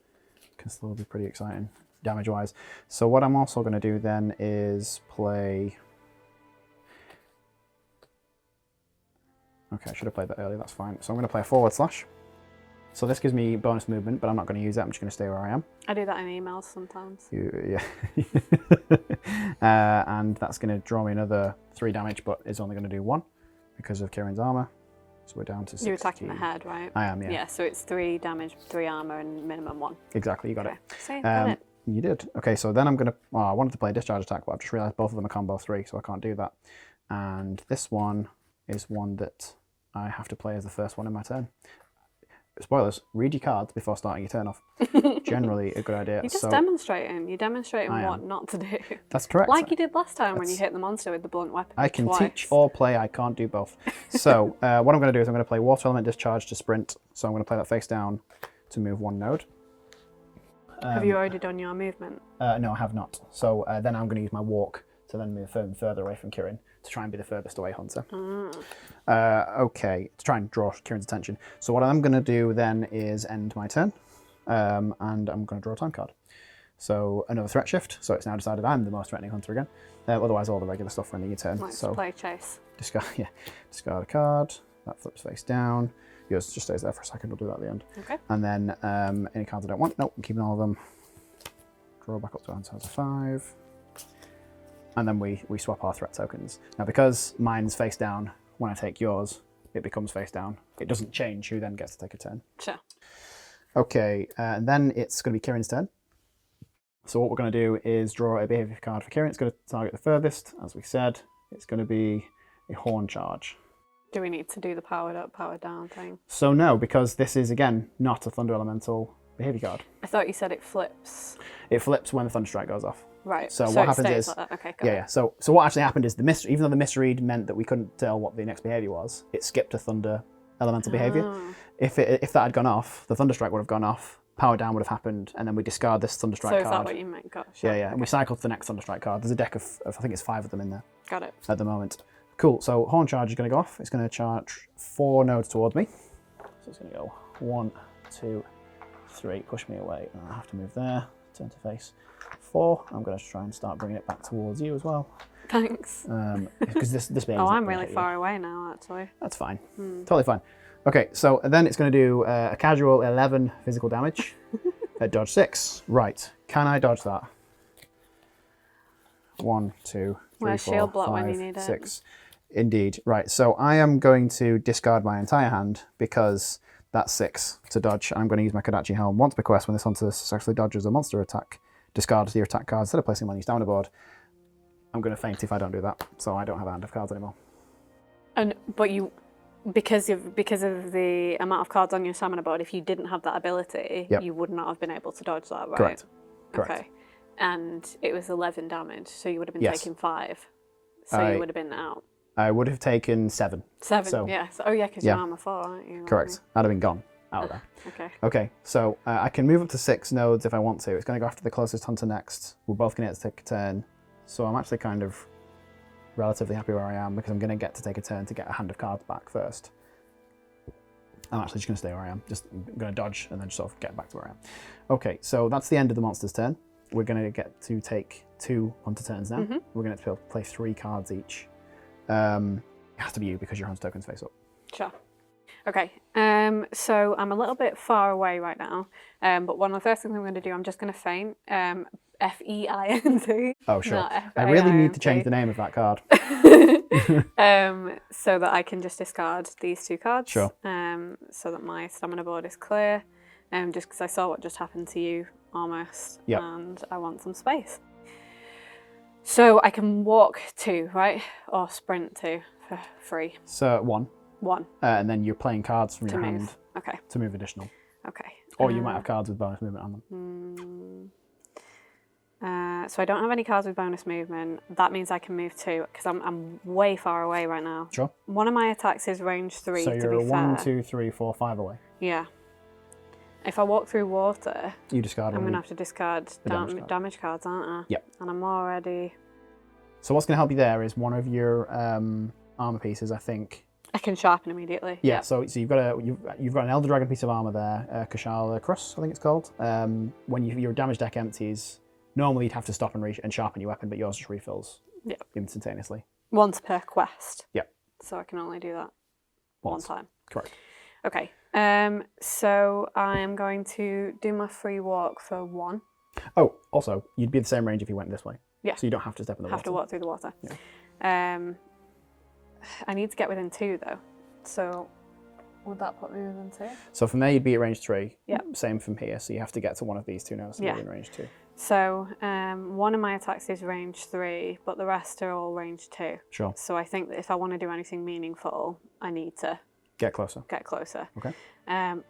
can still be pretty exciting damage-wise. So what I'm also going to do then is play... Okay, I should have played that earlier, that's fine. So I'm going to play a forward slash. So this gives me bonus movement, but I'm not going to use it, I'm just going to stay where I am. I do that in emails sometimes. Yeah. And that's going to draw me another 3 damage, but it's only going to do 1 because of Kirin's armor. So we're down to 60. You're attacking the head, right? I am, yeah. Yeah, so it's 3 damage, 3 armor, and minimum 1. Exactly, you got it. See, got it. You did. Okay, so then I'm going to... Oh, I wanted to play a discharge attack, but I've just realised both of them are combo 3, so I can't do that. And this one is one that I have to play as the first one in my turn. Spoilers, read your cards before starting your turn off. Generally a good idea. You're just demonstrating. You're demonstrating what not to do. That's correct. Like you did last time when you hit the monster with the blunt weapon. I can teach or play, I can't do both. So what I'm going to do is I'm going to play Water Element Discharge to sprint. So I'm going to play that face down to move 1 node. Have you already done your movement? No, I have not. So then I'm going to use my walk to then move further away from Kirin to try and be the furthest away hunter. Okay, to try and draw Kirin's attention. So what I'm going to do then is end my turn, and I'm going to draw a time card. So another threat shift, so it's now decided I'm the most threatening hunter again. Otherwise all the regular stuff will end in your turn. Let's so play chase. Discard a card, that flips face down. Yours just stays there for a second. We'll do that at the end. Okay. And then any cards I don't want, nope, I'm keeping all of them. Draw back up to our hands as a 5. And then we swap our threat tokens. Now, because mine's face down, when I take yours, it becomes face down. It doesn't change who then gets to take a turn. Sure. Okay, and then it's going to be Kirin's turn. So what we're going to do is draw a behavior card for Kirin. It's going to target the furthest, as we said. It's going to be a horn charge. Do we need to do the powered up, powered down thing? So no, because this is, again, not a Thunder Elemental behavior card. I thought you said it flips. It flips when the Thunderstrike goes off. Right. So what happens is, like that. Okay, yeah. So what actually happened is even though the misread meant that we couldn't tell what the next behavior was, it skipped a Thunder Elemental behavior. Oh. If that had gone off, the Thunderstrike would have gone off. Power down would have happened, and then we discard this Thunderstrike card. So is that what you meant? Gosh. Yeah, Okay. and we cycle to the next Thunderstrike card. There's a deck of I think it's 5 of them in there. Got it. At the moment. Cool. So horn charge is going to go off. It's going to charge 4 nodes towards me. So it's going to go 1, 2, 3. Push me away. And I have to move there. Turn to face 4. I'm going to try and start bringing it back towards you as well. Thanks. Because this being. Oh, I'm really far away now, actually. That's fine. Totally fine. Okay, so then it's going to do a casual 11 physical damage at dodge 6. Right. Can I dodge that? 1, 2, 3, Where's 4, shield block 5, when you need it? 6. Indeed. Right. So I am going to discard my entire hand because that's 6 to dodge. I'm going to use my Kodachi Helm once per quest. When this hunter successfully dodges a monster attack, discard your attack card instead of placing them on your stamina board. I'm going to faint if I don't do that. So I don't have a hand of cards anymore. But you, because of the amount of cards on your stamina board, if you didn't have that ability, Yep. you would not have been able to dodge that, right? Correct. Correct. Okay. And it was 11 damage, so you would have been Yes. taking 5. So you would have been out. I would have taken 7. 7, So, yes. Oh, yeah, because yeah. you're armor 4, aren't you? Correct. I'd have been gone out of there. Okay. Okay, so I can move up to 6 nodes if I want to. It's going to go after the closest hunter next. We're both going to get to take a turn. So I'm actually kind of relatively happy where I am because I'm going to get to take a turn to get a hand of cards back first. I'm actually just going to stay where I am. I'm going to dodge and then sort of get back to where I am. Okay, so that's the end of the monster's turn. We're going to get to take 2 hunter turns now. Mm-hmm. We're going to play 3 cards each. It has to be you because your hunter tokens face up. Sure. Okay, so I'm a little bit far away right now, but one of the first things I'm going to do, I'm just going to feint. F-E-I-N-T. Oh, sure. Not I really need to F-A-I-N-T. change the name of that card. So that I can just discard these 2 cards. Sure. So that my stamina board is clear. Just because I saw what just happened to you almost, Yep. and I want some space. So I can walk 2, right? Or sprint 2 for free. So 1. 1 And then you're playing cards from to your move. hand Okay. to move additional. Okay. Or you might have cards with bonus movement on them. So I don't have any cards with bonus movement. That means I can move 2 because I'm way far away right now. Sure. One of my attacks is range 3. So to you're be 1, fair. 2, 3, 4, 5 away. Yeah. If I walk through water, You discard I'm one. going to have to discard damage cards, aren't I? Yep. And I'm already... So what's going to help you there is one of your armor pieces, I think. I can sharpen immediately. Yeah. So you've got an Elder Dragon piece of armor there, Kashala Cross, I think it's called. When your damage deck empties, normally you'd have to stop and sharpen your weapon, but yours just refills. Yep. Instantaneously. Once per quest. Yep. So I can only do that Once. one time. Correct. Okay. So I'm going to do my free walk for 1. Oh, also, you'd be the same range if you went this way. Yeah. So you don't have to step in the Have water. to walk through the water. Yeah. I need to get within 2 though. So would that put me within 2? So from there you'd be at range 3. Yeah. Same from here. So you have to get to one of these 2 now, so Yeah. you're in range 2. So one of my attacks is range 3, but the rest are all range 2. Sure. So I think that if I want to do anything meaningful, I need to Get closer. get closer. Okay. I'm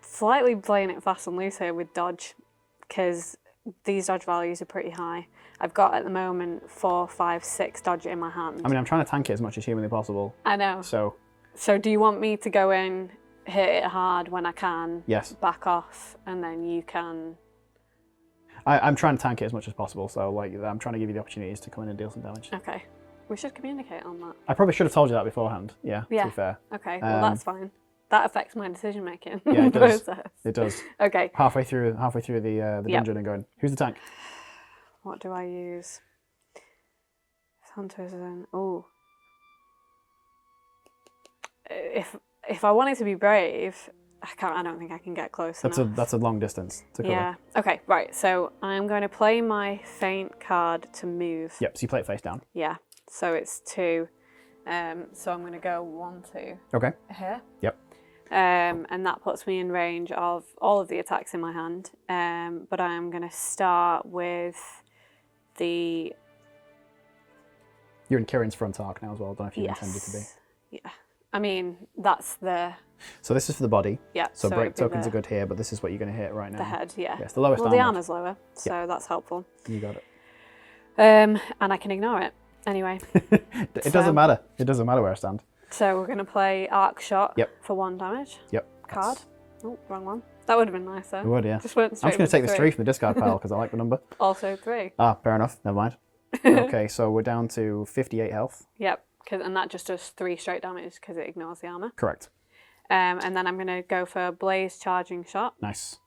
slightly playing it fast and loose here with dodge because these dodge values are pretty high. I've got at the moment 4, 5, 6 dodge in my hand. I mean, I'm trying to tank it as much as humanly possible. I know. So do you want me to go in, hit it hard when I can, Yes. back off, and then you can... I'm trying to tank it as much as possible, so like I'm trying to give you the opportunities to come in and deal some damage. Okay. We should communicate on that. I probably should have told you that beforehand. Yeah. Yeah. To be fair. Okay, well that's fine. That affects my decision making Yeah, it does. process. It does. Okay. Halfway through the dungeon and going, who's the tank? What do I use? Hunters and oh. if I wanted to be brave, I don't think I can get close enough. That's a long distance to cover. Yeah. Okay, right. So I'm going to play my feint card to move. Yep, so you play it face down. Yeah. So it's 2. So I'm going to go 1, 2. Okay. Here. Yep. And that puts me in range of all of the attacks in my hand. But I'm going to start with the... You're in Kirin's front arc now as well. I don't know if you intended to be. Yeah. I mean, that's the... So this is for the body. Yeah. So break tokens are good here, but this is what you're going to hit right now. The head, yeah. Yes, the lowest Well, armor. the armor's lower, so that's helpful. You got it. And I can ignore it. Anyway. It doesn't matter. It doesn't matter where I stand. So we're going to play Arc Shot for 1 damage. Yep. Card. Oh, wrong one. That would have been nice, though. It would, yeah. Just went straight I'm just going to take this 3 from the discard pile because I like the number. Also 3. Ah, fair enough. Never mind. Okay, so we're down to 58 health. Yep. And that just does 3 straight damage because it ignores the armor. Correct. And then I'm going to go for Blaze Charging Shot. Nice.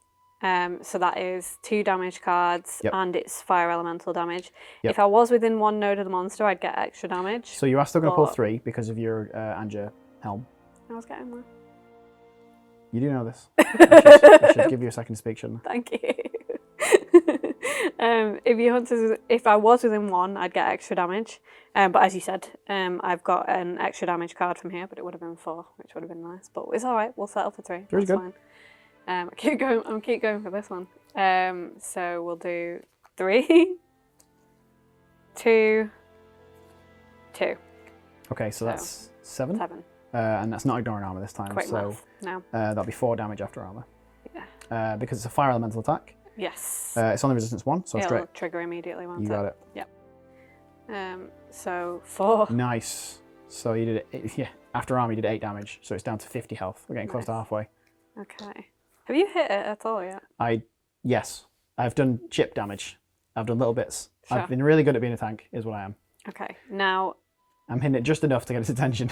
So that is 2 damage cards and it's fire elemental damage. Yep. If I was within 1 node of the monster, I'd get extra damage. So you are still going to pull 3 because of your and your helm. I was getting there. You do know this. I should give you a second to speak, shouldn't I? Thank you. If I was within 1, I'd get extra damage. But as you said, I've got an extra damage card from here, but it would have been 4, which would have been nice. But it's all right. We'll settle for 3. That's good. Fine. I keep going for this one. So we'll do 3, 2, 2. Okay, so that's 7. 7. And that's not ignoring armor this time. Quick so math. No. That'll be 4 damage after armor. Yeah. Because it's a fire elemental attack. Yes. It's only resistance 1, so It'll straight. trigger immediately, won't You got it. Yep. So 4. Nice. So you did it. Yeah. After armor, you did 8 damage, so it's down to 50 health. We're getting close to halfway. Okay. Have you hit it at all yet? Yes. I've done chip damage. I've done little bits. Sure. I've been really good at being a tank, is what I am. Okay. Now. I'm hitting it just enough to get its attention.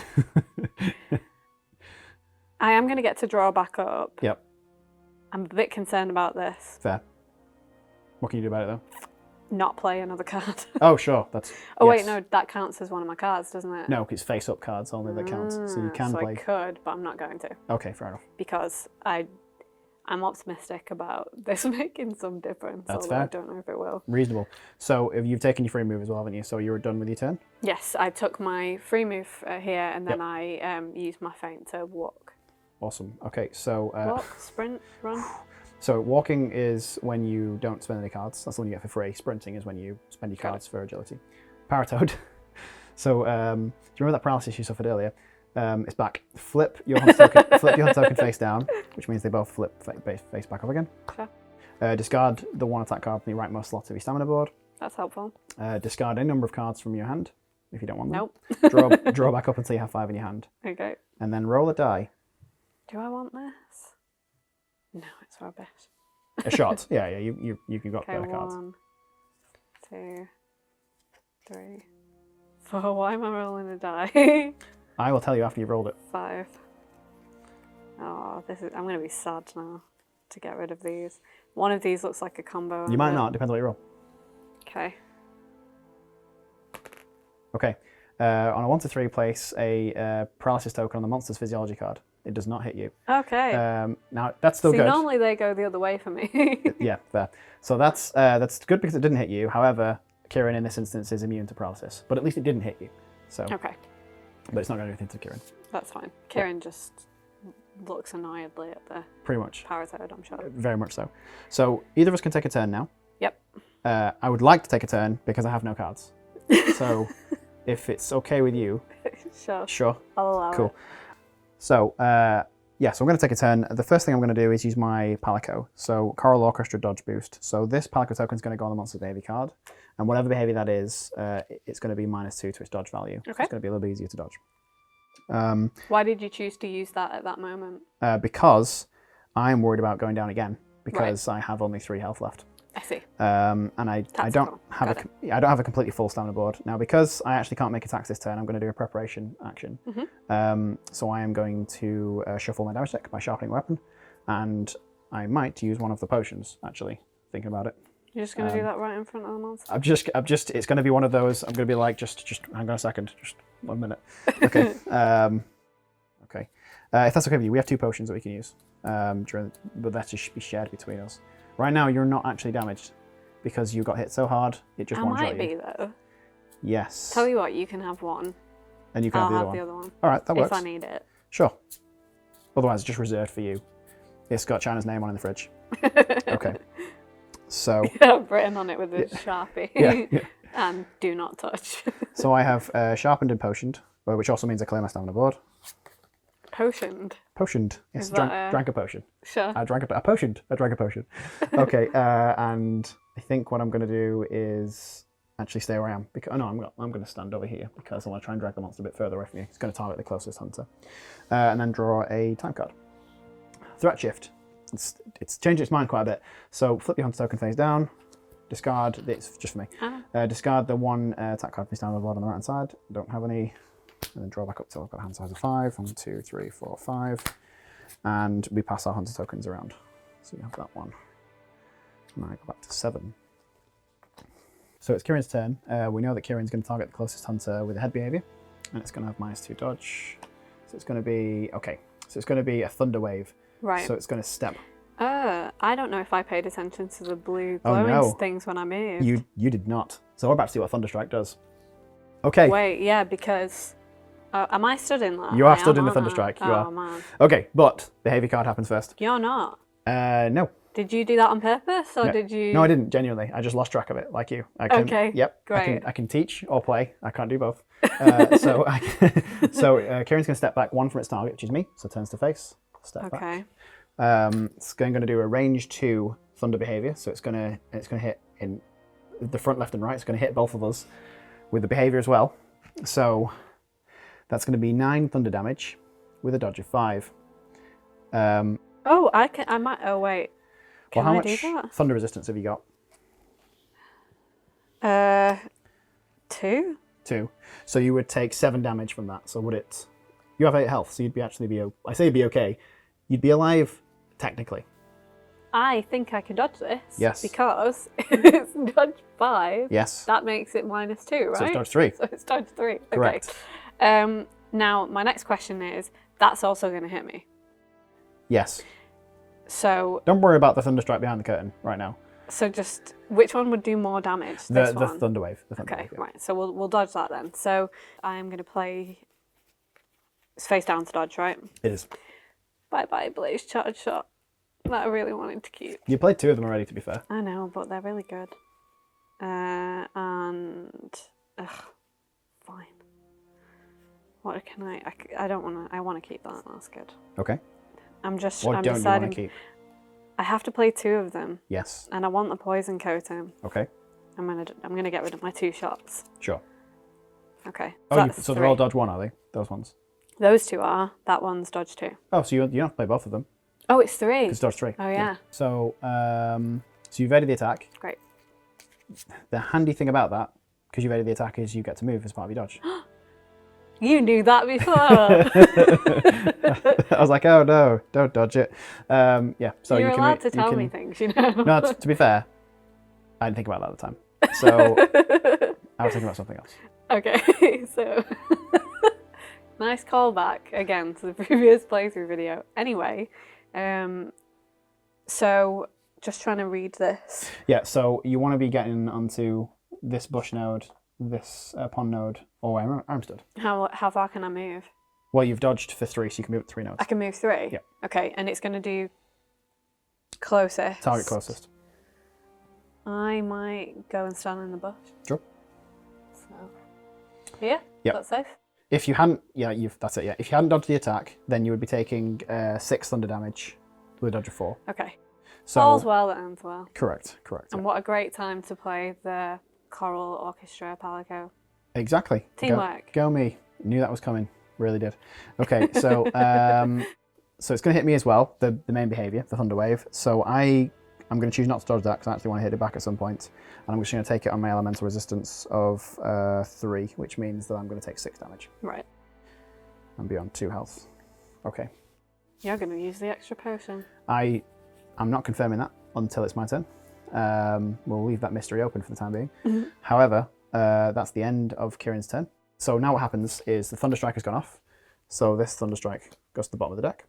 I am going to get to draw back up. Yep. I'm a bit concerned about this. Fair. What can you do about it, though? Not play another card. Oh, sure. That's. Oh, yes. wait, no, that counts as one of my cards, doesn't it? No, it's face-up cards only that counts. So you can play. I could, but I'm not going to. Okay, fair enough. Because I'm optimistic about this making some difference. That's although fair. I don't know if it will. Reasonable. So you've taken your free move as well, haven't you? So you were done with your turn? Yes, I took my free move here, and then I used my feint to walk. Awesome. Okay, so... walk, sprint, run. So walking is when you don't spend any cards. That's the one you get for free. Sprinting is when you spend your cards for agility. Paratoad. So do you remember that paralysis you suffered earlier? It's back. Flip your hunt token face down, which means they both flip face back up again. Sure. Discard the 1 attack card from the rightmost slot of your stamina board. That's helpful. Discard any number of cards from your hand if you don't want them. Nope. Draw back up until you have 5 in your hand. Okay. And then roll a die. Do I want this? No, it's rubbish. A shot. Yeah, you can got better cards. 1, 2, 3, 4. Why am I rolling a die? I will tell you after you've rolled it. 5. Oh, I'm going to be sad now to get rid of these. One of these looks like a combo. You might not, depends on what you roll. Okay. Okay. On a 1 to 3, place a paralysis token on the monster's physiology card. It does not hit you. Okay. Now that's still good. Normally they go the other way for me. Yeah, fair. So that's good because it didn't hit you. However, Kirin in this instance is immune to paralysis, but at least it didn't hit you. So. Okay. But it's not going to do anything to Kirin. That's fine. Kirin just looks annoyedly at the pretty much paratoad, I'm sure. Very much so. So either of us can take a turn now. Yep. I would like to take a turn because I have no cards. So if it's okay with you. Sure. Sure. I'll allow cool. it. So, so I'm going to take a turn. The first thing I'm going to do is use my Palico. So, Choral Orchestra Dodge Boost. So, this Palico token is going to go on the Monster Behavior card. And whatever behavior that is, it's going to be -2 to its dodge value. Okay. So it's going to be a little bit easier to dodge. Why did you choose to use that at that moment? Because I'm worried about going down again. Because I have only 3 health left. I see. And I don't have a completely full stamina board. Now, because I actually can't make attacks this turn, I'm going to do a preparation action. So I am going to shuffle my damage deck by sharpening weapon, and I might use one of the potions, actually, thinking about it. You're just going to do that right in front of the monster? I'm just, it's going to be one of those, I'm going to be like, just hang on a second, just 1 minute. Okay. Okay. If that's okay with you, we have 2 potions that we can use, but that should be shared between us. Right now, you're not actually damaged because you got hit so hard, it just one-shot you. I might be, though. Yes. Tell you what, you can have one. And you can have the other one. All right, that works. If I need it. Sure. Otherwise, it's just reserved for you. It's got China's name on in the fridge. Okay. So. I've written on it with a Sharpie. Yeah. And do not touch. So I have sharpened and potioned, which also means I clear my stamina board. Potioned? Potioned. Yes, drank a potion. Sure. I drank a potion. Okay, and I think what I'm going to do is actually stay where I am. Because, no, I'm going to stand over here because I want to try and drag the monster a bit further away from you. It's going to target the closest hunter. And then draw a time card. Threat shift. It's changed its mind quite a bit. So flip your hunter token face down. Discard, it's just for me. Discard the 1 attack card face down the board on the right hand side. Don't have any. And then draw back up till I've got a hand size of 5. 1, 2, 3, 4, 5. And we pass our hunter tokens around. So you have that one. And I go back to 7. So it's Kirin's turn. We know that Kirin's going to target the closest hunter with a head behavior. And it's going to have -2 dodge. So it's going to be, okay. So it's going to be a thunder wave. Right. So it's going to step. I don't know if I paid attention to the blue glowing things when I moved. You did not. So we're about to see what Thunderstrike does. Okay. Wait, yeah, because... am I stood in that? You are stood in the Thunderstrike. You are. Oh, man. Okay, but behavior card happens first. You're not? No. Did you do that on purpose, or did you... No, I didn't, genuinely. I just lost track of it, like you. Okay, yep, great. I can teach or play. I can't do both. So Kirin's going to step back 1 from its target, which is me, so turns to face. Step back. It's going to do a range 2 thunder behavior, so it's going to hit in the front, left, and right. It's going to hit both of us with the behavior as well. So that's going to be 9 thunder damage with a dodge of 5. Oh, I might. Oh wait. Can how I much do that? thunder resistance have you got? 2. 2. So you would take 7 damage from that. So would it? You have 8 health, so you'd be. I say you'd be okay. You'd be alive, technically. I think I can dodge this. Yes. Because it's dodge 5. Yes. That makes it -2, right? So it's dodge 3. So it's dodge 3. Correct. Okay. Now my next question is, that's also going to hit me. Yes. So don't worry about the Thunderstrike behind the curtain right now. So just which one would do more damage? The Thunder Wave. Okay, right. So we'll dodge that then. So I am going to play. It's face down to dodge, right? It is. Bye bye, Blaze Charge Shot. That I really wanted to keep. You played 2 of them already, to be fair. I know, but they're really good. And fine. What can I don't want to. I want to keep that. That's good. Okay. I'm deciding. You want to keep? I have to play 2 of them. Yes. And I want the poison coating. Okay. I'm gonna get rid of my 2 shots. Sure. Okay. So they're all dodge 1, are they? Those ones. Those 2 are. That one's dodge 2. Oh, so you don't have to play both of them. Oh, it's 3. It's dodge 3. Oh yeah. So so you've evaded the attack. Great. The handy thing about that, because you've evaded the attack, is you get to move as part of your dodge. You knew that before. I was like, oh no, don't dodge it. Yeah, so you're allowed to tell me things, you know. No, to be fair, I didn't think about that at the time. So I was thinking about something else. Okay, so nice callback again to the previous playthrough video. Anyway, so just trying to read this. Yeah, so you want to be getting onto this bush node, this pond node, or where I'm stood. How far can I move? Well, you've dodged for 3, so you can move 3 nodes. I can move 3? Yeah. Okay, and it's going to do closest. Target closest. I might go and stand in the bush. Sure. So, yeah, yep. That's safe. If you hadn't, that's it, yeah. If you hadn't dodged the attack, then you would be taking 6 thunder damage with a dodge of 4. Okay. So, all's well that ends well. Correct. And what a great time to play the choral orchestra Palico. Exactly. Teamwork. Go me. Knew that was coming. Really did. Okay, so so it's going to hit me as well, the main behavior, the Thunder Wave. So I'm going to choose not to dodge that because I actually want to hit it back at some point. And I'm just going to take it on my elemental resistance of 3, which means that I'm going to take 6 damage. Right. And be on 2 health. Okay. You're going to use the extra potion. I'm not confirming that until it's my turn. We'll leave that mystery open for the time being. Mm-hmm. However, that's the end of Kirin's turn. So now what happens is the Thunderstrike has gone off, So this Thunderstrike goes to the bottom of the deck.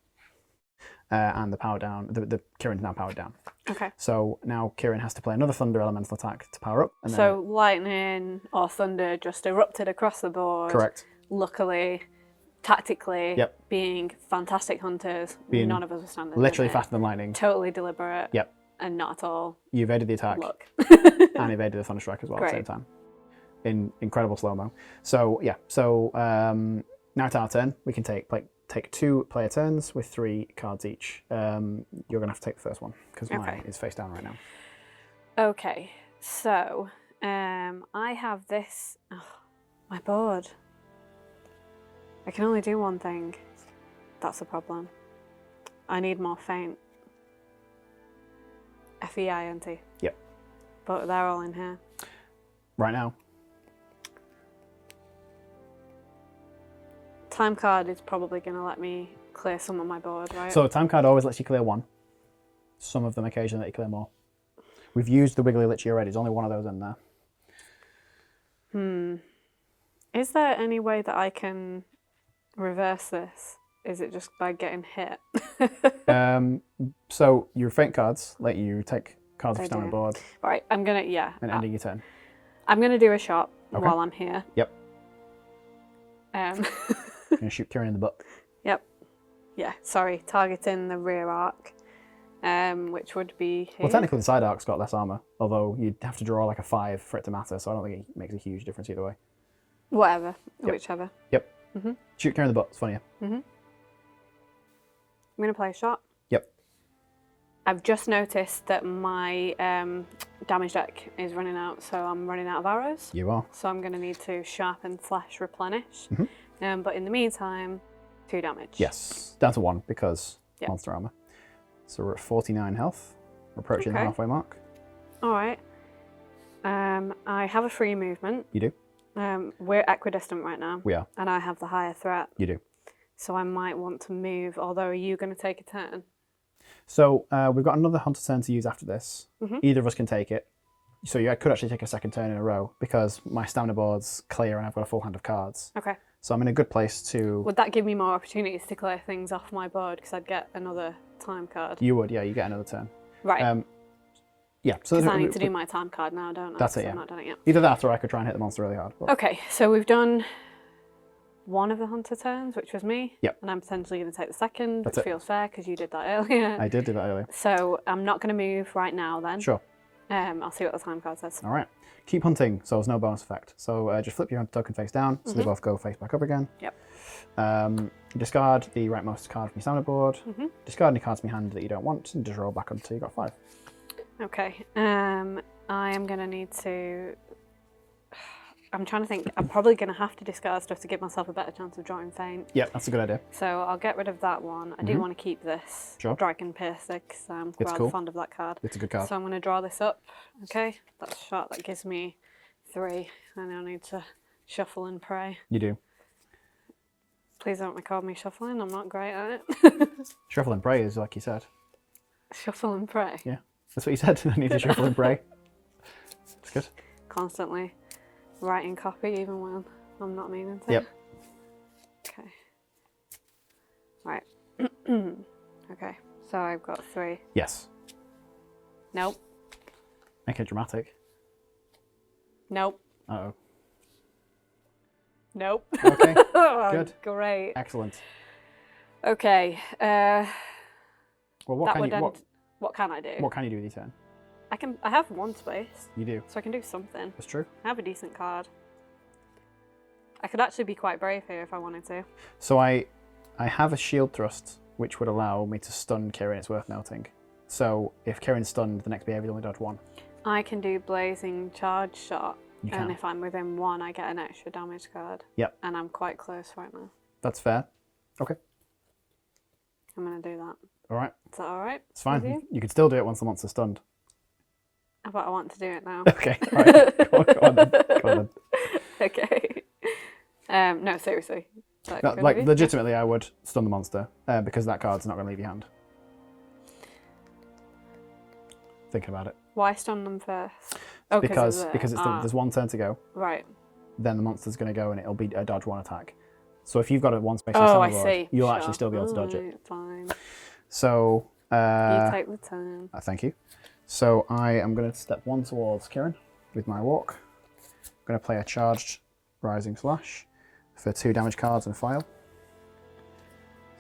And the power down, the Kirin's now powered down. Okay. So now Kirin has to play another Thunder Elemental attack to power up. And so lightning or thunder just erupted across the board. Correct. Luckily, tactically, Yep. being fantastic hunters, none of us were standing literally faster than lightning. Totally deliberate. Yep. And not at all. You evaded the attack. Luck. And evaded the Thunderstrike as well Great. at the same time. In incredible slow-mo. So yeah, now it's our turn. We can take 2 player turns with 3 cards each. You're going to have to take the first one because mine is face down right now. Okay, so I have this. Oh, my board. I can only do one thing. That's the problem. I need more feint. F-E-I-N-T. Yep. But they're all in here. Right now. Time card is probably going to let me clear some of my board, right? So time card always lets you clear 1. Some of them occasionally let you clear more. We've used the Wiggly Lichy already. There's only one of those in there. Is there any way that I can reverse this? Is it just by getting hit? So your feint cards let you take cards off your standard board. Right, I'm going to, And ending your turn. I'm going to do a shot while I'm here. Yep. You're going to shoot Kirin in the butt. Yep. Yeah, sorry, targeting the rear arc, which would be here. Well, technically the side arc's got less armour, although you'd have to draw like a 5 for it to matter, so I don't think it makes a huge difference either way. Whatever, whichever. Yep. Shoot Kirin in the butt, it's funnier. I'm going to play a shot. Yep. I've just noticed that my damage deck is running out, so I'm running out of arrows. You are. So I'm going to need to sharpen / replenish. But in the meantime, 2 damage. Yes, down to 1 because monster armour. So we're at 49 health. We're approaching the halfway mark. All right. I have a free movement. You do. We're equidistant right now. We are. And I have the higher threat. You do. So I might want to move, although are you going to take a turn? So we've got another hunter turn to use after this. Either of us can take it. So I could actually take a second turn in a row because my stamina board's clear and I've got a full hand of cards. Okay. So I'm in a good place to... Would that give me more opportunities to clear things off my board because I'd get another time card? You would, yeah, you get another turn. Right. Yeah. So because I need to do my time card now, don't I? That's it, so yeah. I've not done it yet. Either that or I could try and hit the monster really hard. But... Okay, so we've done one of the hunter turns, which was me. Yep. And I'm potentially going to take the second, That's which it. feels fair because you did that earlier. I did do that earlier. So I'm not going to move right now then. Sure. I'll see what the time card says. All right. Keep hunting, so there's no bonus effect. So just flip your hunter token face down, so they both go face back up again. Yep. Discard the rightmost card from your standard board. Discard any cards from your hand that you don't want, and just roll back until you got 5. Okay. I am going to need to... I'm trying to think. I'm probably going to have to discard stuff to give myself a better chance of drawing feint. Yeah, that's a good idea. So I'll get rid of that one. I do want to keep this Dragon Piercer because I'm rather fond of that card. It's a good card. So I'm going to draw this up. Okay, that's a shot. That gives me 3. And I need to shuffle and pray. You do. Please don't record me shuffling. I'm not great at it. Shuffle and pray is like you said. Shuffle and pray? Yeah, that's what you said. I need to shuffle and pray. It's good. Constantly writing copy even when I'm not meaning to. Yep. Okay. Right. Okay, so I've got 3. Yes. Nope. Make it dramatic. Nope. Uh-oh. Nope. Okay, good. Great. Excellent. Okay. Well, what can I do? What can you do with your turn? I have 1 space. You do. So I can do something. That's true. I have a decent card. I could actually be quite brave here if I wanted to. So I have a shield thrust, which would allow me to stun Kirin. It's worth noting. So if Kirin's stunned, the next behaviour only dodge 1. I can do blazing charge shot. You can. And if I'm within 1, I get an extra damage card. Yep. And I'm quite close right now. That's fair. Okay. I'm going to do that. All right. Is that all right? It's fine. You could still do it once the monster's stunned. But I want to do it now. Okay. All right. Go on then. Go on then. Okay. No, seriously. No, like legitimately, I would stun the monster because that card's not going to leave your hand. Thinking about it. Why stun them first? Oh, because there's 1 turn to go. Right. Then the monster's going to go and it'll be a dodge 1 attack. So if you've got a one space on the I board, see. you'll actually still be able to dodge it. Right, fine. So You take the turn. thank you. So I am going to step 1 towards Kirin with my walk. I'm going to play a charged Rising Slash for 2 damage cards and a file.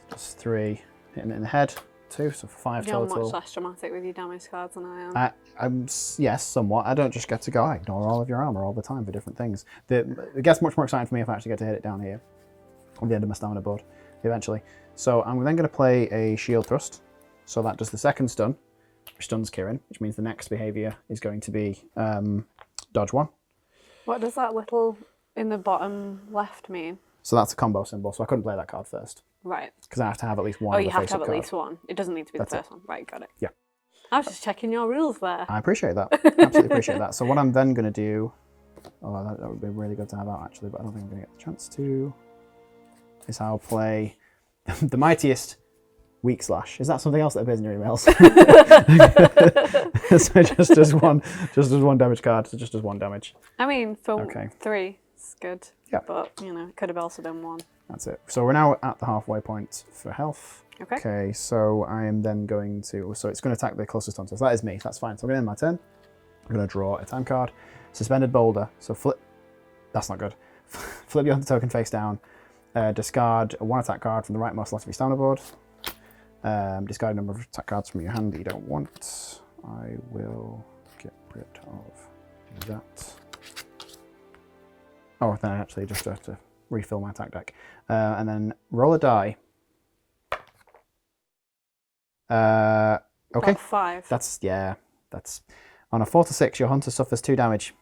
That's 3 hitting it in the head, 2, so 5 You're total. much less dramatic with your damage cards than I am. Yes, somewhat. I don't just get to go. I ignore all of your armor all the time for different things. It gets much more exciting for me if I actually get to hit it down here on the end of my stamina board eventually. So I'm then going to play a Shield Thrust. So that does the second stun, which stuns Kirin, which means the next behavior is going to be dodge 1. What does that little in the bottom left mean? So that's a combo symbol, so I couldn't play that card first. Right. Because I have to have at least one. Oh, of you the have to have face-up at cards. least one. It doesn't need to be That's the first one. Right, got it. Yeah. I was just checking your rules there. I appreciate that. Absolutely appreciate that. So what I'm then going to do, that would be really good to have out actually, but I don't think I'm going to get the chance to, is I'll play the mightiest weak slash. Is that something else that appears in your emails? So just as one damage card, so just as 1 damage. I mean, for 3, it's good. Yeah. But, it could have also been 1. That's it. So we're now at the halfway point for health. Okay. Okay, so I am then going to, so it's going to attack the closest hunter. So that is me, that's fine. So I'm going to end my turn. I'm going to draw a time card. Suspended Boulder, so flip, that's not good. Flip your hunter token face down. Discard a 1 attack card from the rightmost slot of your stamina board. Discard a number of attack cards from your hand that you don't want. I will get rid of that. Oh, then I actually just have to refill my attack deck. And then roll a die. Okay. About 5. That's on a 4 to 6, your hunter suffers 2 damage.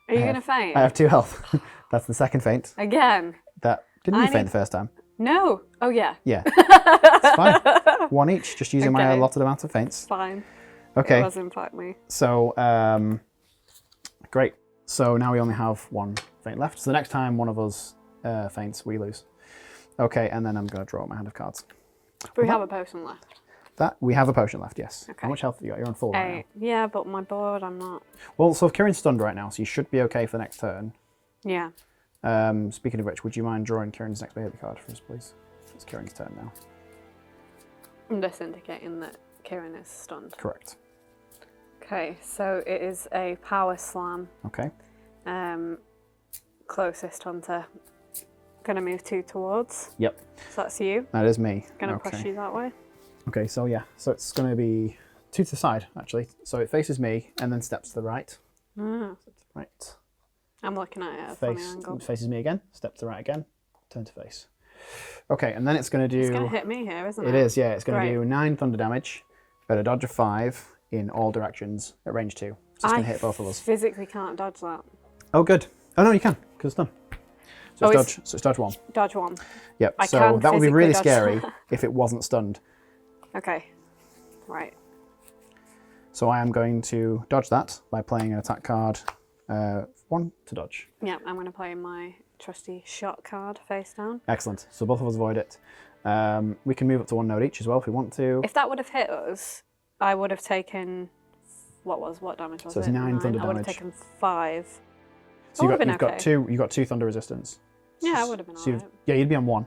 Are you going to faint? I have 2 health. That's the second feint. Again? Didn't you faint the first time? No. Oh, yeah. Yeah. It's fine. 1 each, just using my allotted amount of feints. Fine. Okay. It was in fact me. So, great. So now we only have 1 feint left. So the next time one of us feints, we lose. Okay, and then I'm going to draw my hand of cards. But we have a potion left. We have a potion left, yes. Okay. How much health have you got? You're on full right now. Yeah, but my board, I'm not. Well, so Kirin's stunned right now, so you should be okay for the next turn. Yeah. Speaking of which, would you mind drawing Kirin's next behavior card for us, please? It's Kirin's turn now. I'm just indicating that Kirin is stunned. Correct. Okay, so it is a power slam. Okay. Closest hunter. Gonna move 2 towards. Yep. So that's you. That is me. Gonna push you that way. Okay, so yeah, so it's going to be 2 to the side, actually. So it faces me and then steps to the right. Mm. So to the right. I'm looking at it at a funny angle. Faces me again, step to the right again, turn to face. Okay, and then it's going to do... It's going to hit me here, isn't it? It is, yeah. It's going to do 9 thunder damage, at a dodge of 5 in all directions at range 2. So it's going to hit both of us. I physically can't dodge that. Oh, good. Oh, no, you can, because it's done. So it's dodge 1. Dodge 1. Yep, so that would be really scary if it wasn't stunned. Okay, right. So I am going to dodge that by playing an attack card, 1 to dodge. Yeah, I'm going to play my trusty shot card face down. Excellent. So both of us avoid it. We can move up to 1 node each as well if we want to. If that would have hit us, I would have taken... What damage was it? So it's 9 thunder damage. I would have taken 5. So you've got 2 thunder resistance. Yeah, I would have been alright. Yeah, you'd be on 1.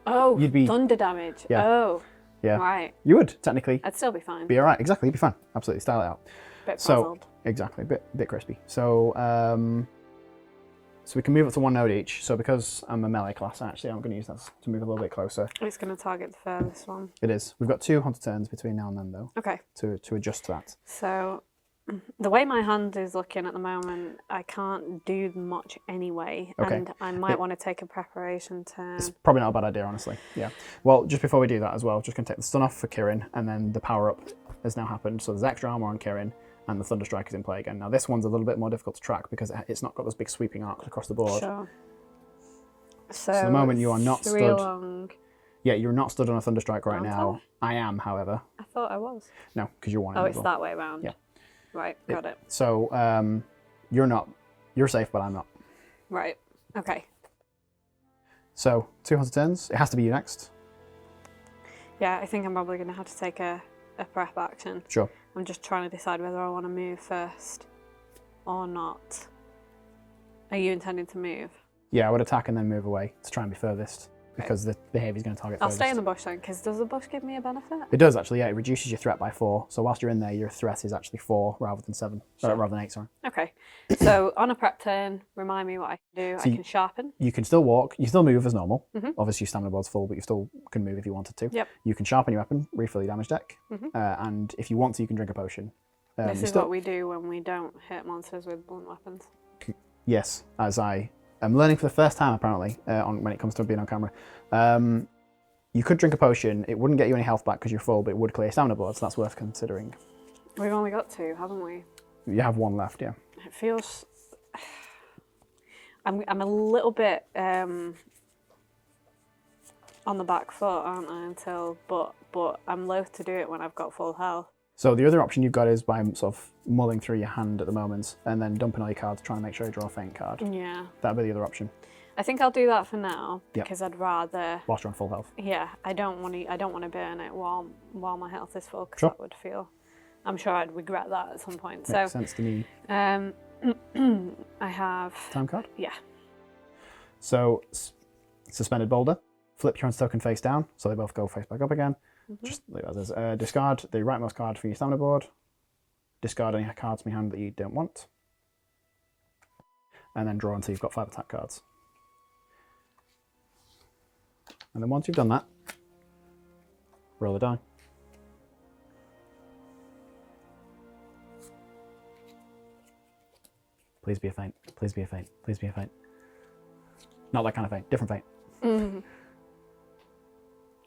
Oh, you'd be thunder damage. Yeah. Oh. Yeah. Right. You would, technically. I'd still be fine. Be alright, exactly, you'd be fine. Absolutely, style it out. Bit puzzled. Exactly, bit crispy. So, so we can move up to 1 node each. So because I'm a melee class, actually, I'm going to use that to move a little bit closer. It's going to target the furthest one. It is. We've got 2 hunter turns between now and then, though. Okay. To adjust to that. So, the way my hand is looking at the moment, I can't do much anyway. Okay. And I might want to take a preparation turn. It's probably not a bad idea, honestly. Yeah. Well, just before we do that as well, just going to take the stun off for Kirin, and then the power up has now happened. So there's extra armor on Kirin, and the Thunder Strike is in play again. Now this one's a little bit more difficult to track because it's not got those big sweeping arcs across the board. Sure. So the moment you are not stood... Yeah, you're not stood on a Thunder Strike right now. I am, however. I thought I was. No, because you're 1 Oh, it's that way around. Yeah. Right, got it. So you're safe, but I'm not. Right, okay. So 2 hunter turns. It has to be you next. Yeah, I think I'm probably going to have to take a prep action. Sure. I'm just trying to decide whether I want to move first or not. Are you intending to move? Yeah, I would attack and then move away to try and be furthest, because the behaviour is going to target I'll furthest. stay in the bush then, because does the bush give me a benefit? It does actually, yeah. It reduces your threat by 4. So whilst you're in there, your threat is actually 4 rather than 7. Sure. Rather than 8, sorry. Okay. So on a prep turn, remind me what I can do. So I can sharpen. You can still walk. You still move as normal. Obviously, your stamina board's full, but you still can move if you wanted to. Yep. You can sharpen your weapon, refill your damage deck, and if you want to, you can drink a potion. This is what we do when we don't hit monsters with blunt weapons. Yes, as I am learning for the first time apparently when it comes to being on camera. You could drink a potion. It wouldn't get you any health back because you're full, but it would clear your stamina board, so that's worth considering. We've only got 2, haven't we? You have 1 left, yeah. It feels... I'm a little bit on the back foot, aren't I? But I'm loath to do it when I've got full health. So the other option you've got is by sort of mulling through your hand at the moment and then dumping all your cards, trying to make sure you draw a faint card. Yeah. That'd be the other option. I think I'll do that for now because I'd rather. Whilst you're on full health. Yeah, I don't want to burn it while my health is full because Sure. that would feel. I'm sure I'd regret that at some point. Makes sense to me. I have. Time card. Yeah. So suspended boulder. Flip your hands token face down, so they both go face back up again. Just leave it as is. Discard the rightmost card for your stamina board. Discard any cards from your hand that you don't want. And then draw until you've got 5 attack cards. And then once you've done that, roll the die. Please be a feint. Please be a feint. Please be a feint. Not that kind of feint. Different feint.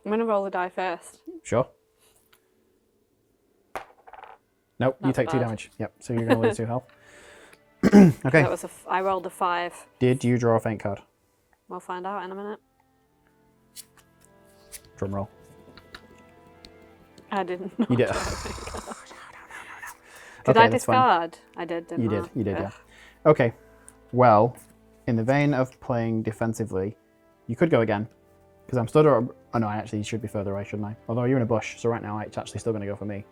I'm going to roll the die first. Sure. Nope, you That's take 2 bad. damage. Yep, so you're going to lose 2 health. Okay. That was I rolled a 5. Did you draw a feint card? We'll find out in a minute. Drum roll. I didn't. You did. Did Okay, I that's fine. discard? I did, didn't I? You did, yeah. Ugh. Okay, well, in the vein of playing defensively, you could go again. Because I'm stood or... Oh no, I actually should be further away, shouldn't I? Although you're in a bush, so right now it's actually still going to go for me.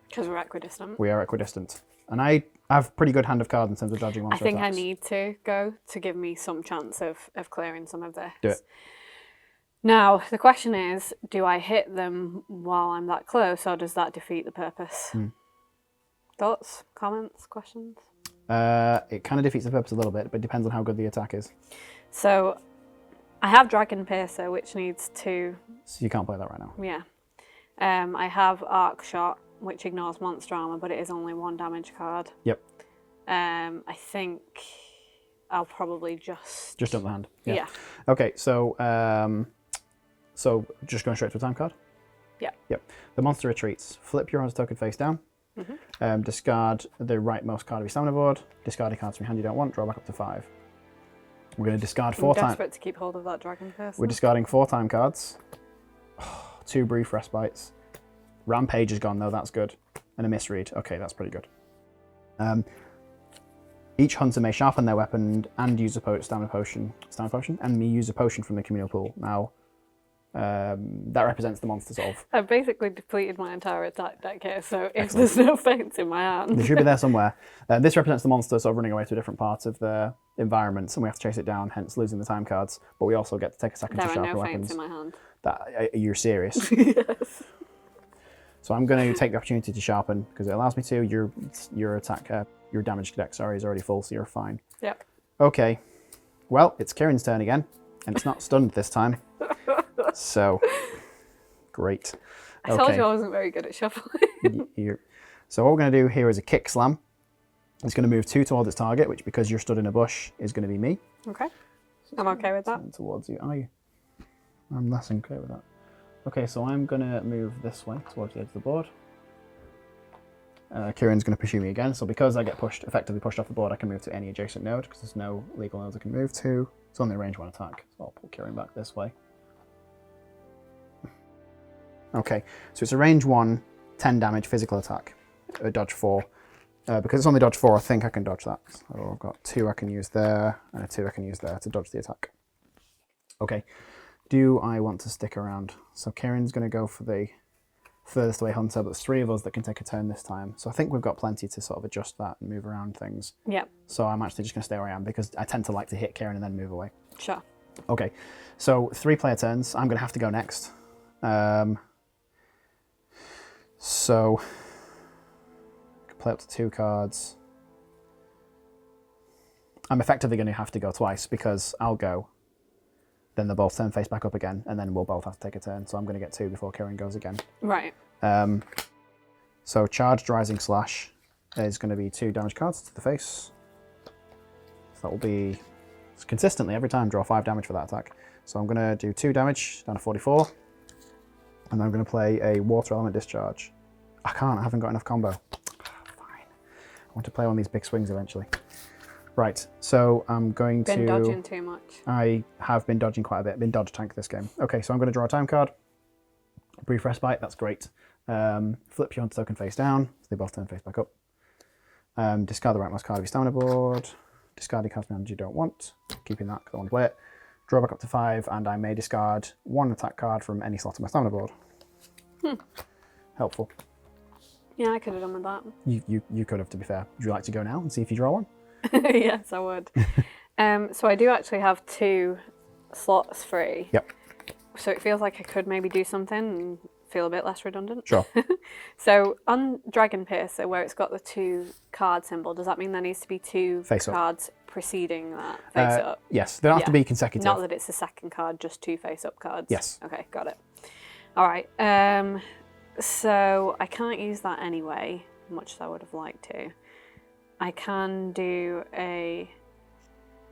Because we're equidistant. We are equidistant. And I have pretty good hand of cards in terms of dodging I monster think attacks. I need to go to give me some chance of clearing some of this. Do it. Now, the question is, do I hit them while I'm that close, or does that defeat the purpose? Thoughts, comments, questions? It kind of defeats the purpose a little bit, but it depends on how good the attack is. So, I have Dragon Piercer, which needs 2. So you can't play that right now. Yeah. I have Arc Shot, which ignores monster armor, but it is only 1 damage card. Yep. I think I'll probably just Just dump the hand. Yeah. Okay, so just going straight to a time card? Yeah. Yep. The monster retreats. Flip your opponent's token face down. Discard the rightmost card of your stamina board. Discard the cards from your hand you don't want. Draw back up to 5. We're going to discard 4 I'm times. desperate to keep hold of that Dragon Piercer. We're discarding 4 time cards. 2 brief respites. Rampage is gone though, that's good. And a misread. Okay, that's pretty good. Each hunter may sharpen their weapon and use a stamina potion, and me use a potion from the communal pool. Now, that represents the monsters of. I've basically depleted my entire attack deck here, so if there's no feints in my hand. They should be there somewhere. This represents the monster sort of running away to a different part of the environment, and we have to chase it down, hence losing the time cards. But we also get to take a second There to are sharpen no weapons. feints in my hand. You're serious? Yes. So I'm going to take the opportunity to sharpen because it allows me to. Your attack, your damage deck, sorry, is already full, so you're fine. Yep. Okay. Well, it's Kirin's turn again, and it's not stunned this time. So, great. I told you I wasn't very good at shuffling. So what we're going to do here is a kick slam. It's going to move 2 towards its target, which because you're stood in a bush is going to be me. Okay. I'm okay with that. And towards you. I'm less okay with that. Okay, so I'm going to move this way towards the edge of the board. Kirin's going to pursue me again, so because I get effectively pushed off the board, I can move to any adjacent node because there's no legal nodes I can move to. It's only a range 1 attack, so I'll pull Kirin back this way. Okay, so it's a range 1, 10 damage physical attack, a dodge 4. Because it's only dodge 4, I think I can dodge that. So I've got 2 I can use there, and a 2 I can use there to dodge the attack. Okay, do I want to stick around? So Kirin's going to go for the furthest away hunter, but there's 3 of us that can take a turn this time. So I think we've got plenty to sort of adjust that and move around things. Yep. So I'm actually just going to stay where I am because I tend to like to hit Kirin and then move away. Sure. Okay, so 3 player turns. I'm going to have to go next. So I can play up to 2 cards. I'm effectively going to have to go twice because I'll go. Then they'll both turn face back up again, and then we'll both have to take a turn. So I'm going to get 2 before Kirin goes again. Right. So Charged Rising Slash is going to be 2 damage cards to the face. So that will be consistently every time draw 5 damage for that attack. So I'm going to do 2 damage down to 44. And then I'm going to play a Water Element Discharge. I haven't got enough combo. Fine. I want to play on these big swings eventually. Right, so I'm going to... Been dodging too much. I have been dodging quite a bit. Been dodge tank this game. Okay, so I'm going to draw a time card. Brief Respite, that's great. Flip your token face down. So they both turn face back up. Discard the rightmost card of your stamina board. Discard the card from hand you don't want. Keeping that because I want to play it. Draw back up to 5, and I may discard 1 attack card from any slot of my stamina board. Helpful. Yeah, I could have done with that. You could have, to be fair. Would you like to go now and see if you draw one? Yes, I would. So I do actually have 2 slots free. Yep. So it feels like I could maybe do something and feel a bit less redundant. Sure. So on Dragon Piercer, where it's got the 2 card symbol, does that mean there needs to be 2 face cards preceding that face up? Yes, they don't have to be consecutive. Not that it's the second card, just 2 face up cards. Yes. Okay, got it. All right. So I can't use that anyway, much as I would have liked to. I can do a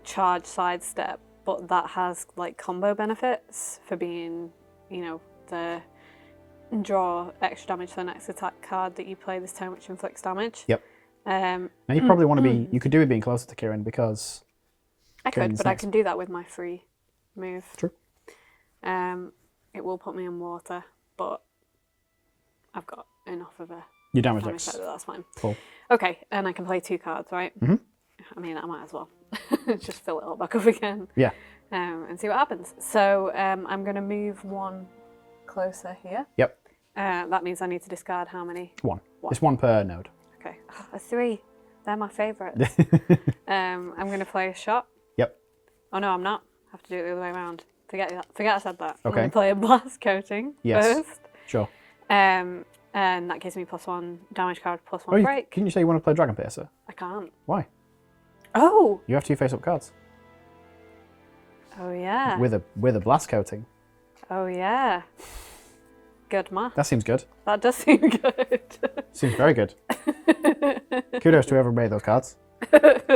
charge sidestep, but that has like combo benefits for being, you know, the draw extra damage for the next attack card that you play this turn, which inflicts damage. Yep. Now you probably want to be. You could do it being closer to Kirin because. I could, but I can do that with my free move. True. It will put me in water, but I've got enough of a. Your damage next. That's fine. Cool. Okay, and I can play 2 cards, right? Mm-hmm. I mean, I might as well just fill it all back up again. Yeah. And see what happens. So I'm going to move 1 closer here. Yep. That means I need to discard how many? 1. Just 1 per node. Okay. Oh, a 3. They're my favourites. I'm going to play a shot. Yep. Oh no, I'm not. I have to do it the other way around. Forget I said that. Okay. I'm going to play a blast coating first. Sure. And that gives me +1 damage card, +1 break. Can you say you want to play Dragon Piercer? I can't. Why? Oh! You have 2 face-up cards. Oh yeah. With a blast coating. Oh yeah. Good math. That seems good. That does seem good. Seems very good. Kudos to whoever made those cards.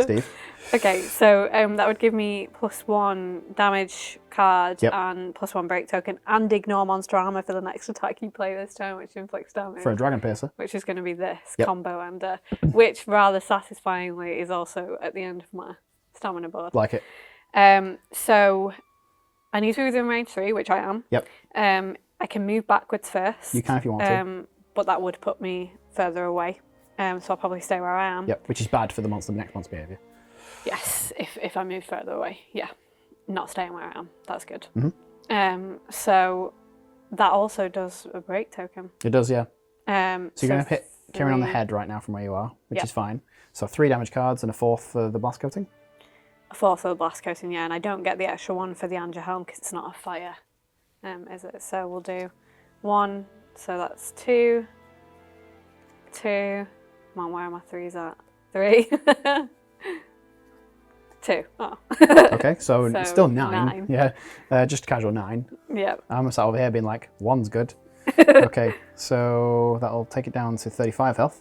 Steve. Okay, so that would give me +1 damage card and +1 break token and ignore monster armor for the next attack you play this turn, which inflicts damage. For a Dragon Piercer. Which is going to be this combo ender, which rather satisfyingly is also at the end of my stamina board. Like it. So I need to be within range 3, which I am. Yep. I can move backwards first. You can if you want to. But that would put me further away. So I'll probably stay where I am. Yep, which is bad for the next monster's behaviour. Yes, if I move further away, yeah. Not staying where I am, that's good. Mm-hmm. So that also does a break token. It does, yeah. So you're going to hit Kirin on the head right now from where you are, which is fine. So 3 damage cards and a 4th for the blast coating? A 4th for the blast coating, yeah, and I don't get the extra 1 for the Anja helm because it's not a fire, is it? So we'll do 1, so that's 2, 2, come on, where are my 3s at? 3. 2. Oh. Okay, so it's still 9. Yeah, just a casual 9. Yeah. I'm sat over here being like, 1's good. Okay, so that'll take it down to 35 health.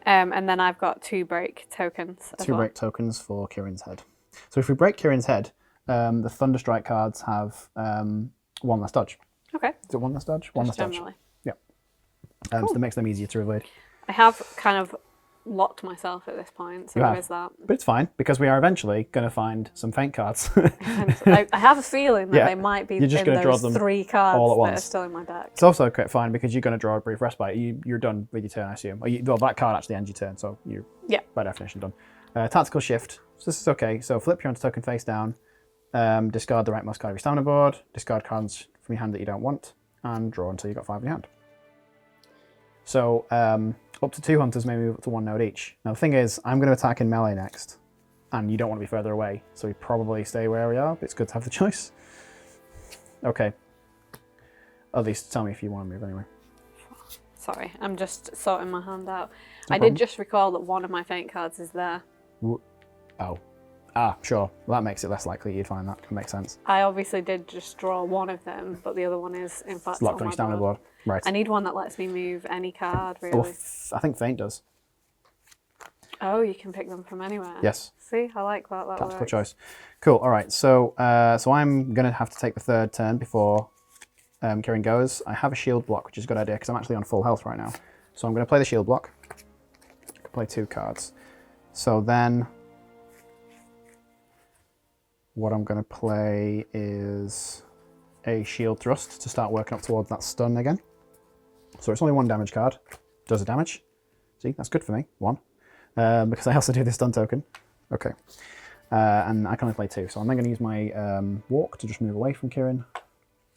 And then I've got 2 break tokens as 2 well. break tokens for Kirin's head. So if we break Kirin's head, the Thunderstrike cards have 1 less dodge. Okay. Is it 1 less dodge? 1 less dodge. Yeah. Cool. So that makes them easier to avoid. I have kind of locked myself at this point, so there is that. But it's fine, because we are eventually going to find some feint cards. I have a feeling that they might be in those 3 cards all at once. that are still in my deck. It's also quite fine, because you're going to draw a brief respite. You're done with your turn, I assume. Well, that card actually ends your turn, so you're, by definition, done. Tactical shift. So this is okay. So flip your onto token face down, discard the rightmost card of your stamina board, discard cards from your hand that you don't want, and draw until you've got 5 in your hand. So up to 2 hunters may move up to 1 node each. Now the thing is, I'm going to attack in melee next, and you don't want to be further away, so we probably stay where we are, but it's good to have the choice. Okay. At least tell me if you want to move anyway. Sorry, I'm just sorting my hand out. No I problem. did just recall that one of my faint cards is there. Oh. Ah, sure. Well, that makes it less likely you'd find that. That makes sense. I obviously did just draw one of them, but the other one is, in fact, It's locked on on your my stamina board. board. Right. I need one that lets me move any card, really. Well, I think Feint does. Oh, you can pick them from anywhere. Yes. See, I like that. That Tactical works. choice. Cool. All right. So, so I'm going to have to take the third turn before Kirin goes. I have a shield block, which is a good idea because I'm actually on full health right now. So I'm going to play the shield block. I can play 2 cards. So then what I'm going to play is a shield thrust to start working up towards that stun again. So it's only 1 damage card. Does a damage. See, that's good for me. 1. Because I also do the stun token. Okay. And I can only play 2. So I'm then going to use my walk to just move away from Kirin.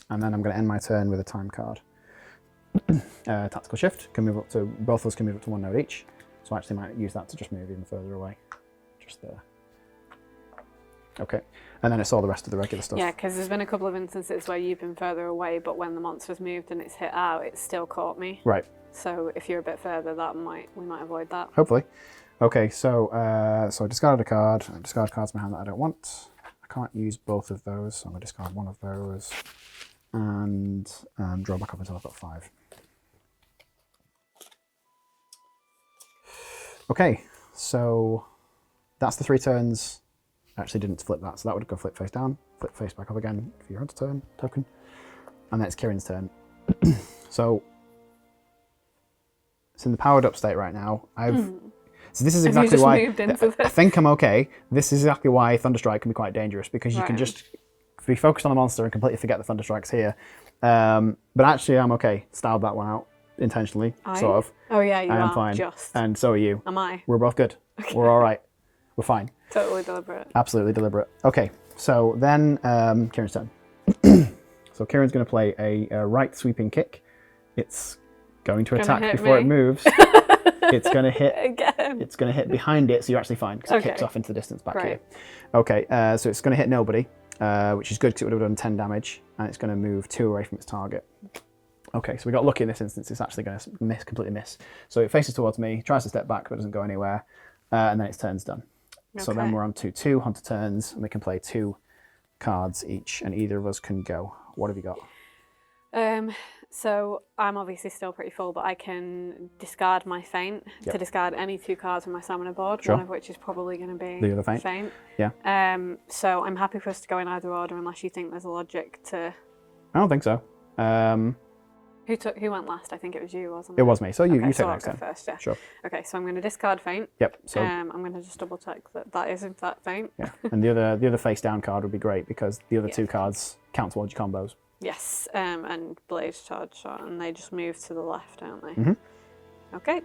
And then I'm going to end my turn with a time card. Tactical shift. Can move up to, both of us can move up to 1 node each. So I actually might use that to just move even further away. Just there. Okay, and then it's all the rest of the regular stuff. Yeah, because there's been a couple of instances where you've been further away, but when the monster's moved and it's hit out, it's still caught me. Right. So if you're a bit further, we might avoid that. Hopefully. Okay, so so I discarded a card. I discard cards in my hand that I don't want. I can't use both of those, so I'm going to discard 1 of those and draw back up until I've got 5. Okay, so that's the 3 turns. I actually didn't flip that, so that would go flip face down, flip face back up again for your hunter turn token, and then it's Kirin's turn. So it's in the powered up state right now. So this is exactly why I think I'm okay. This is exactly why Thunderstrike can be quite dangerous because you can just be focused on the monster and completely forget the Thunderstrike's here. But actually, I'm okay. Styled that one out intentionally, sort of. Oh yeah, you I am are. fine, Just. and so are you. Am I? We're both good. Okay. We're all right. We're fine. Totally deliberate. Absolutely deliberate. Okay, so then Kirin's turn. So Kirin's going to play a right sweeping kick. It's going to attack before it moves. It's going to hit again. It's going to hit behind it, so you're actually fine because it kicks off into the distance back here. Okay, so it's going to hit nobody, which is good because it would have done 10 damage, and it's going to move 2 away from its target. Okay, so we got lucky in this instance. It's actually going to completely miss. So it faces towards me, tries to step back, but doesn't go anywhere, and then its turn's done. Okay. So then we're on to 2 hunter turns, and we can play 2 cards each, and either of us can go. What have you got? So I'm obviously still pretty full, but I can discard my feint to discard any 2 cards from my stamina board, one of which is probably going to be the other feint. Yeah. So I'm happy for us to go in either order, unless you think there's a logic to. I don't think so. Who went last? I think it was you, wasn't it? It was me. So you take so next I'll go turn. first. Yeah. Sure. Okay, so I'm going to discard feint. Yep. So I'm going to just double check that is in fact feint. Yeah. And the other face down card would be great because the other 2 cards count towards your combos. Yes. And blaze charge shot, and they just move to the left, don't they? Mm-hmm. Okay.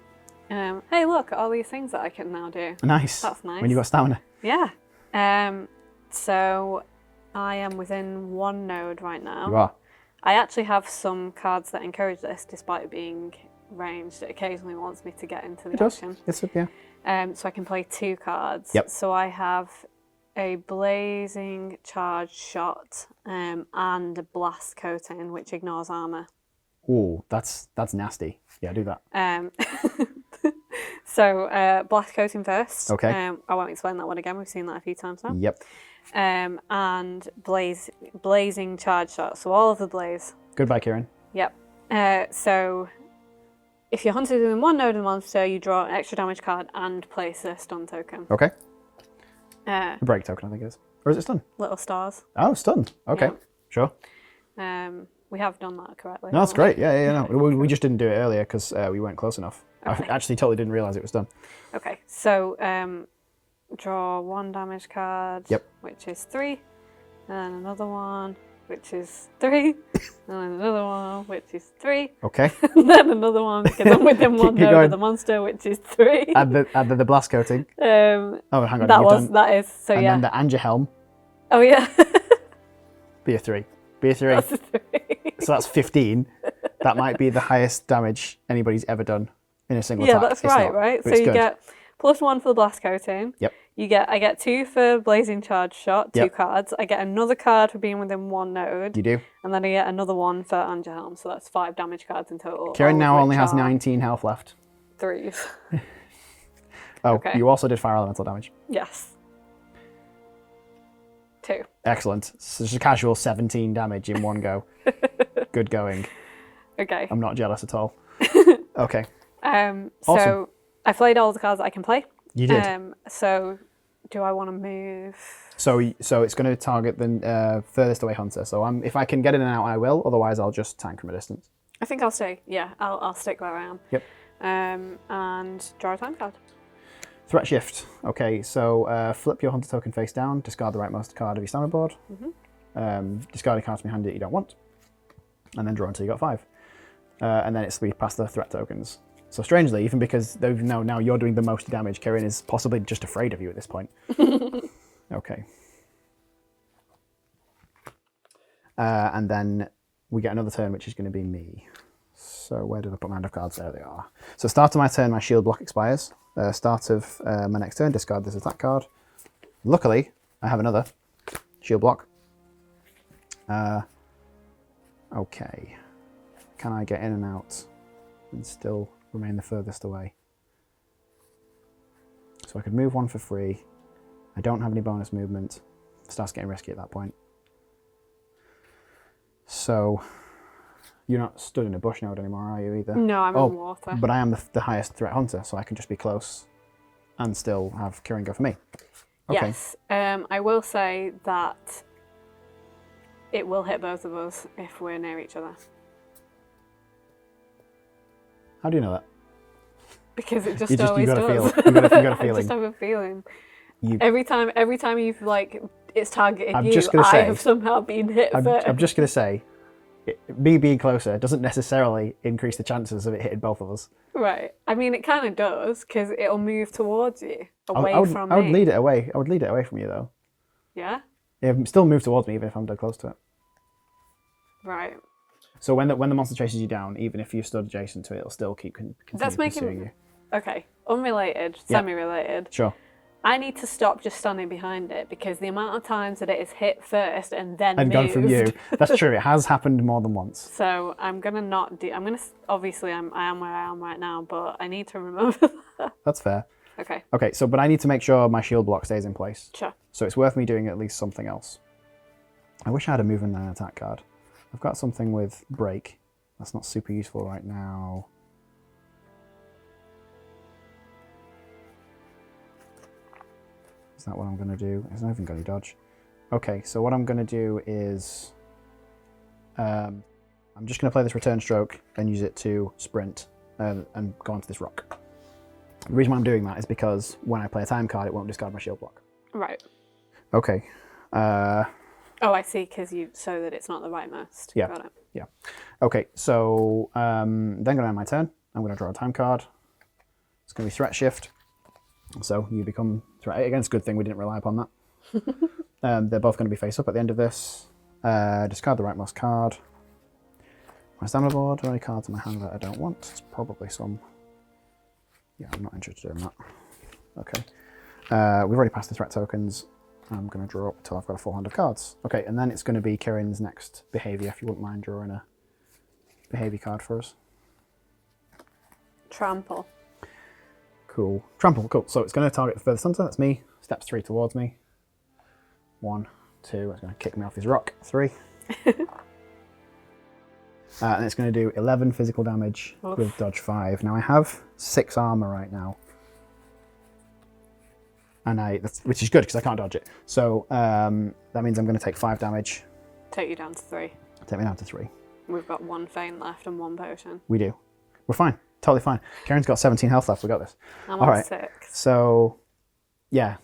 Hey, look, all these things that I can now do. Nice. That's nice. When you got stamina. Yeah. So I am within 1 node right now. You are. I actually have some cards that encourage this, despite it being ranged. It occasionally wants me to get into the action. Yes, yeah. So I can play 2 cards. Yep. So I have a blazing charge shot and a blast coating, which ignores armor. Ooh, that's nasty. Yeah, do that. So blast coating first. Okay. I won't explain that one again. We've seen that a few times now. Yep. And blazing charge shot. So all of the blaze. Goodbye, Kirin. Yep. So if your hunter is within 1 node of the monster, you draw an extra damage card and place a stun token. Okay. A break token, I think it is. Or is it stun? Little stars. Oh, stun. Okay. Yeah. Sure. We have done that correctly. No, that's great. Yeah. No. We just didn't do it earlier because we weren't close enough. Okay. I actually totally didn't realise it was done. Okay. So draw 1 damage card. Yep. Which is 3. And then another one, which is 3. And then another one, which is 3. Okay. And then another one, because I'm within 1 node of the monster, which is 3. Add the blast coating. Oh, hang on. That is. So and yeah. then the Angerhelm. Oh yeah. Be a 3. Be a 3. That's a 3. So that's 15. That might be the highest damage anybody's ever done in a single Yeah, attack. that's It's right, not, right? but So it's you good. get +1 for the blast coating. Yep. I get 2 for blazing charge shot, 2 Yep. cards. I get another card for being within 1 node. You do. And then I get another one for Anja Helm, so that's 5 damage cards in total. Kirin now only has are 19 health left. 3s. Oh, Okay. you also did fire elemental damage. Yes. 2. Excellent. So just a casual 17 damage in one go. Good going. Okay. I'm not jealous at all. Okay. Awesome. Awesome. So I played all the cards that I can play. You did. So do I want to move? So it's going to target the furthest away hunter. So if I can get in and out, I will. Otherwise, I'll just tank from a distance. I think I'll stay. Yeah, I'll stick where I am. Yep. And draw a time card. Threat shift. Okay, so flip your hunter token face down, discard the rightmost card of your standard board, discard a card from your hand that you don't want, and then draw until you got 5. And then it's speed past the threat tokens. So strangely, even because now you're doing the most damage, Kirin is possibly just afraid of you at this point. Okay. And then we get another turn, which is going to be me. So where did I put my hand of cards? There they are. So start of my turn, my shield block expires. Start of my next turn, discard this attack card. Luckily, I have another shield block. Okay. Can I get in and out and still remain the furthest away? So I could move 1 for free. I don't have any bonus movement. Starts getting risky at that point. So you're not stood in a bush node anymore, are you either? No, I'm in water. But I am the highest threat hunter, so I can just be close and still have Kirin go for me. Okay. Yes. I will say that it will hit both of us if we're near each other. How do you know that? Because it just You always got does. a feel. You got a I feeling. just have a feeling. You- Every time you've it's targeted I'm you, just gonna I say- have somehow been hit first. I'm just going to say, me being closer doesn't necessarily increase the chances of it hitting both of us. Right. I mean, it kind of does because it'll move towards you, away from me. I would lead it away. I would lead it away from you, though. Yeah. It would still move towards me, even if I'm dead close to it. Right. So when the monster chases you down, even if you stood adjacent to it, it'll still keep continue pursuing you. Okay. Unrelated, Yeah. semi-related. Sure. I need to stop just standing behind it because the amount of times that it is hit first and then And gone from you. moved. That's true. It has happened more than once. So I'm gonna not do. Obviously I am where I am right now, but I need to remember that. That's fair. Okay. Okay, but I need to make sure my shield block stays in place. Sure. So it's worth me doing at least something else. I wish I had a move and an attack card. I've got something with break. That's not super useful right now. Is that what I'm going to do? It's not even going to dodge. Okay, so what I'm going to do is... I'm just going to play this return stroke and use it to sprint and go onto this rock. The reason why I'm doing that is because when I play a time card, it won't discard my shield block. Right. Okay. Oh, I see. So that it's not the rightmost. Yeah. Got it. Yeah. Okay, so then going to end my turn. I'm going to draw a time card. It's going to be threat shift. So you become threat. Again, it's a good thing we didn't rely upon that. They're both going to be face up at the end of this. Discard the rightmost card. My standard board. Are there any cards in my hand that I don't want? It's probably some. Yeah, I'm not interested in that. Okay. We've already passed the threat tokens. I'm going to draw up until I've got a full hand of cards. Okay, and then it's going to be Kirin's next behaviour, if you wouldn't mind drawing a behaviour card for us. Trample. Cool. Trample, cool. So it's going to target the furthest hunter, that's me. Steps 3 towards me. 1, 2, it's going to kick me off his rock. 3. And it's going to do 11 physical damage with dodge 5. Now I have 6 armour right now. And which is good because I can't dodge it. So that means I'm going to take 5 damage. Take you down to 3. Take me down to 3. We've got 1 feint left and 1 potion. We do. We're fine. Totally fine. Kirin's got 17 health left. We got this. I'm All on right. 6. So, yeah,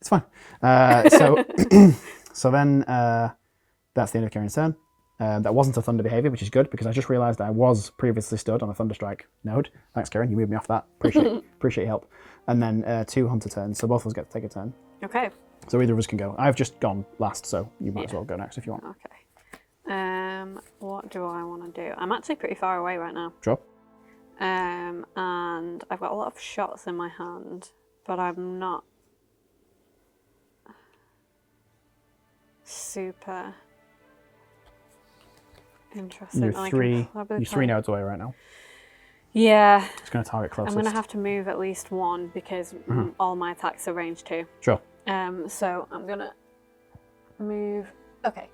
it's fine. So then that's the end of Kirin's turn. That wasn't a thunder behaviour, which is good because I just realised I was previously stood on a thunderstrike node. Thanks, Kirin. You moved me off that. Appreciate your help. And then 2 hunter turns, so both of us get to take a turn. Okay. So either of us can go. I've just gone last, so you might as well go next if you want. Okay. What do I want to do? I'm actually pretty far away right now. Sure. And I've got a lot of shots in my hand, but I'm not super interested. You're three nodes away right now. Yeah. It's going to target closest. I'm going to have to move at least one because all my attacks are range 2. Sure. So I'm going to move. Okay.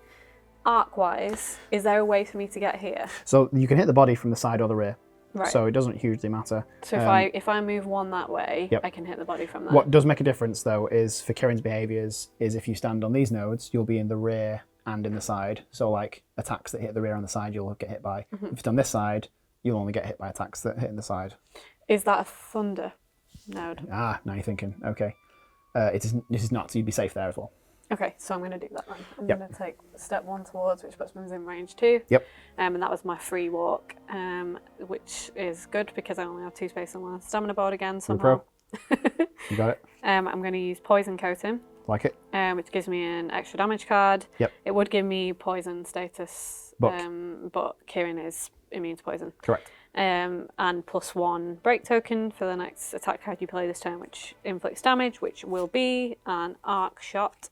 Arc-wise, is there a way for me to get here? So you can hit the body from the side or the rear. Right. So it doesn't hugely matter. So if I move one that way, I can hit the body from there. What does make a difference though is for Kirin's behaviours is if you stand on these nodes, you'll be in the rear and in the side. So like attacks that hit the rear and the side, you'll get hit by. If you stand this side, you'll only get hit by attacks that hit in the side. Is that a thunder node? Ah, now you're thinking. Okay. This is not, so you'd be safe there as well. Okay, so I'm going to do that then. I'm going to take step 1 towards, which puts me within range 2. Yep. And that was my free walk, which is good because I only have 2 space on my stamina board again somehow. You got it. I'm going to use poison coating. Like it. Which gives me an extra damage card. Yep. It would give me poison status, but Kirin is immune to poison. Correct. And +1 break token for the next attack card you play this turn, which inflicts damage, which will be an arc shot.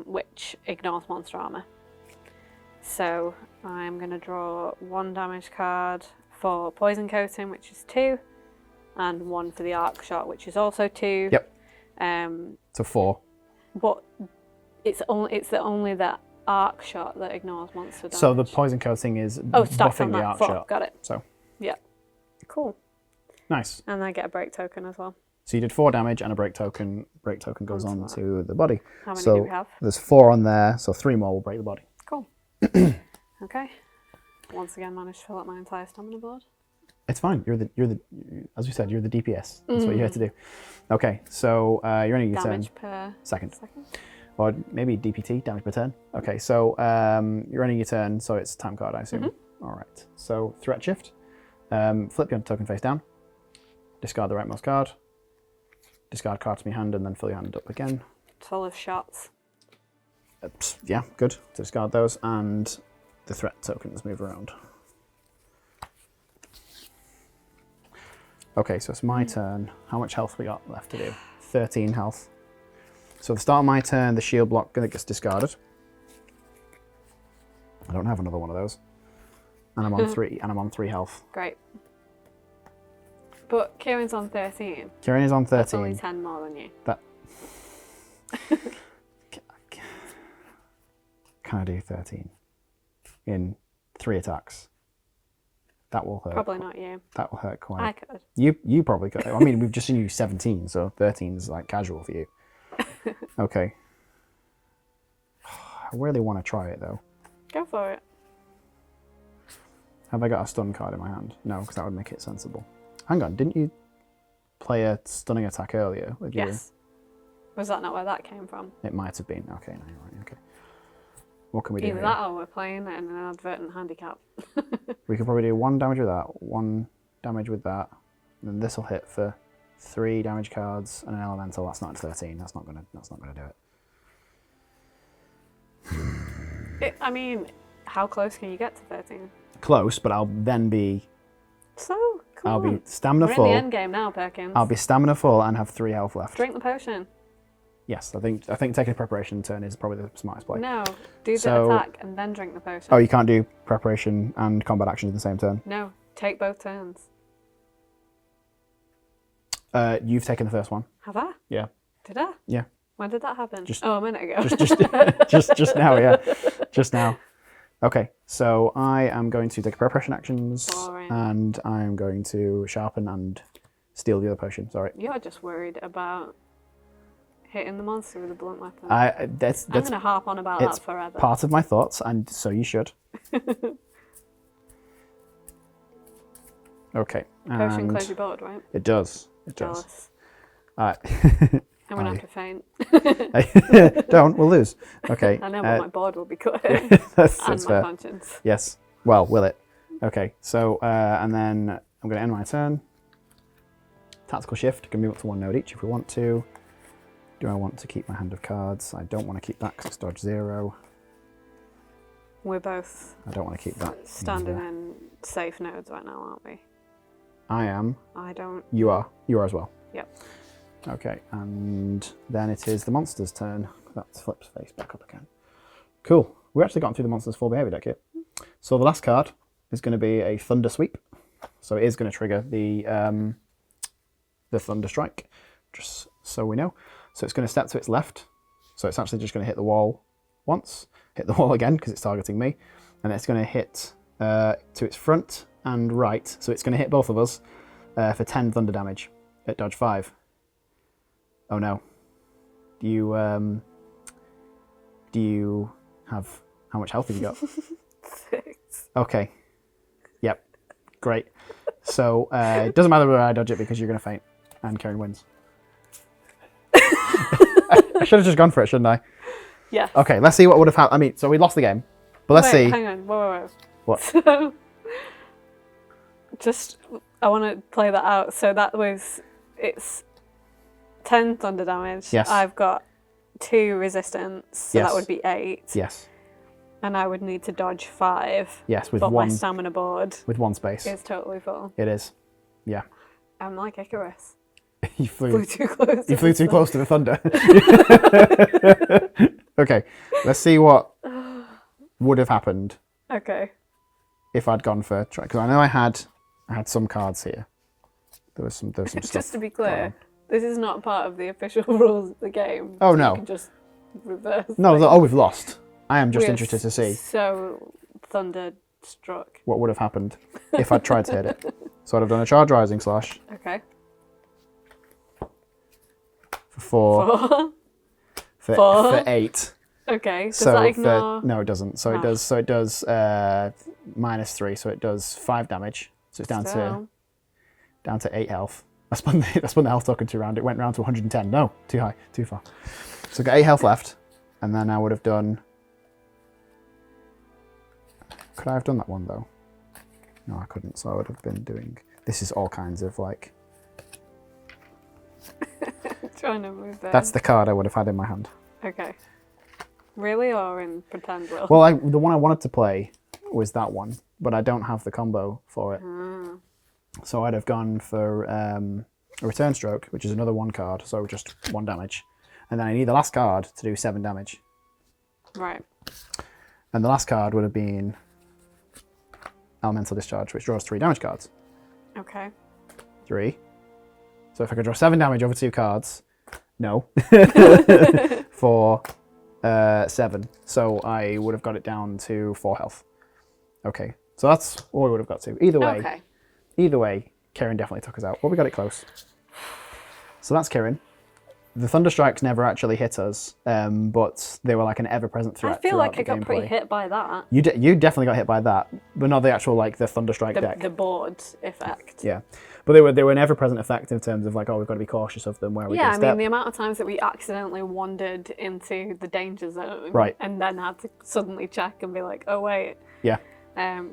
Which ignores monster armor. So I'm going to draw 1 damage card for poison coating, which is 2, and 1 for the arc shot, which is also 2. Yep. So 4. But it's only that arc shot that ignores monster damage. So the poison coating is buffing the arc 4. shot. Got it. So yeah, cool. Nice. And I get a break token as well. So you did 4 damage and a break token. Break token goes on to the body. How many do we have? There's 4 on there, so 3 more will break the body. Cool. Okay. Once again, managed to fill up my entire stamina board. It's fine. You're the as we said, you're the DPS. That's what you're here to do. Okay, so you're ending your turn. Damage per second. Or maybe DPT, damage per turn. Okay, so you're ending your turn, so it's time card, I assume. All right. So threat shift. Flip your token face down. Discard the rightmost card. Discard card from your hand and then fill your hand up again. Full of shots. Yeah, good. To discard those and the threat tokens move around. Okay, so it's my turn. How much health we got left to do? 13 health. So at the start of my turn, the shield block gets discarded. I don't have another one of those. And I'm on 3 and I'm on 3 health. Great. But Kirin's on 13. Kirin is on 13. That's only 10 more than you. That. Can I do 13 in 3 attacks? That will hurt. Probably not you. That will hurt quite. I could. You probably could. I mean, we've just seen you 17, so 13 is like casual for you. Okay. I really want to try it though. Go for it. Have I got a stun card in my hand? No, because that would make it sensible. Hang on, didn't you play a stunning attack earlier? Yes. Was that not where that came from? It might have been. Okay, no, you're right. Okay. What can we do? Either that or we're playing it in an advertent handicap. We could probably do 1 damage with that, 1 damage with that, and then this will hit for 3 damage cards and an elemental. That's not 13. That's not gonna do it. I mean, how close can you get to 13? Close, but I'll then be. So come I'll on. be stamina We're full. in the end game now, Perkins. I'll be stamina full and have 3 health left. Drink the potion. Yes, I think taking a preparation turn is probably the smartest play. No, do the attack and then drink the potion. Oh, you can't do preparation and combat actions in the same turn? No, take both turns. You've taken the first one. Have I? Yeah. Did I? Yeah. When did that happen? A minute ago. Just now, yeah. Just now. Okay, so I am going to take preparation actions. Boring. And I am going to sharpen and steal the other potion. Sorry. You're just worried about hitting the monster with a blunt weapon. I'm going to harp on about that forever. Part of my thoughts, and so you should. Okay. Potion close your board, right? It does. It Jealous. does. I'm going to have to faint. Don't, we'll lose. Okay. I know, but my board will be cut. That's and my fair. conscience. Yes. Well, will it? Okay. So, and then I'm going to end my turn. Tactical shift. Can move up to 1 node each if we want to. Do I want to keep my hand of cards? I don't want to keep that because it's dodge 0. We're both I don't want to keep that. standing in safe nodes right now, aren't we? I am. I don't. You are. You are as well. Yep. Okay, and then it is the monster's turn. That flips face back up again. Cool. We actually got through the monster's full behavior deck here. So the last card is going to be a Thunder Sweep. So it is going to trigger the Thunder Strike, just so we know. So it's going to step to its left. So it's actually just going to hit the wall once, hit the wall again because it's targeting me, and it's going to hit to its front and right. So it's going to hit both of us for 10 thunder damage at dodge 5. Oh no. Do you have, how much health have you got? 6. Okay. Yep. Great. So it doesn't matter whether I dodge it because you're going to faint and Kirin wins. I should have just gone for it, shouldn't I? Yeah. Okay, let's see what would have happened. I mean, so we lost the game, but let's see. Hang on. Whoa. What? So, I want to play that out. So it's 10 thunder damage. Yes. I've got 2 resistance, so Yes. that would be 8. Yes. And I would need to dodge 5. Yes, with but one. my stamina board With one space. is totally full. It is. Yeah. I'm like Icarus. You Flew too close. You flew too close to the thunder. Okay, let's see what would have happened Okay. if I'd gone for because I know I had some cards here. There was some stuff. Just to be clear, this is not part of the official rules of the game. Oh, so no. You can just reverse. No, things. oh, we've lost. I am just We are interested to see So thunderstruck. what would have happened if I'd tried to hit it. So I'd have done a charge rising slash Okay. for 4, 4. for 8. Okay. Does So that ignore? no, it doesn't. So Ah. it does -3. So it does 5 damage. So it's down to 8 health. I spun the health token to round. It went round to 110. No, too high, too far. So I've got 8 health left, and then I would have done. Could I have done that one though? No, I couldn't. So I would have been doing. This is all kinds of like. Trying to move there. That's the card I would have had in my hand. Okay. Really, or in pretend world? Well, the one I wanted to play was that one, but I don't have the combo for it. So I'd have gone for a return stroke, which is another 1 card, so just 1 damage. And then I need the last card to do 7 damage. Right. And the last card would have been Elemental Discharge, which draws 3 damage cards. Okay. 3. So if I could draw 7 damage over 2 cards, no. For 7. So I would have got it down to 4 health. Okay, so that's all we would have got to. Either way, Kirin definitely took us out. Well, we got it close. So that's Kirin. The Thunder Strikes never actually hit us, but they were like an ever-present threat. I feel like I got got pretty hit by that. You definitely got hit by that, but not the actual like the Thunder Strike deck. The board effect. Yeah, but they were an ever-present effect in terms of like, oh, we've got to be cautious of them where we can step. Yeah, I mean the amount of times that we accidentally wandered into the danger zone, right, and then had to suddenly check and be like, oh wait. Yeah.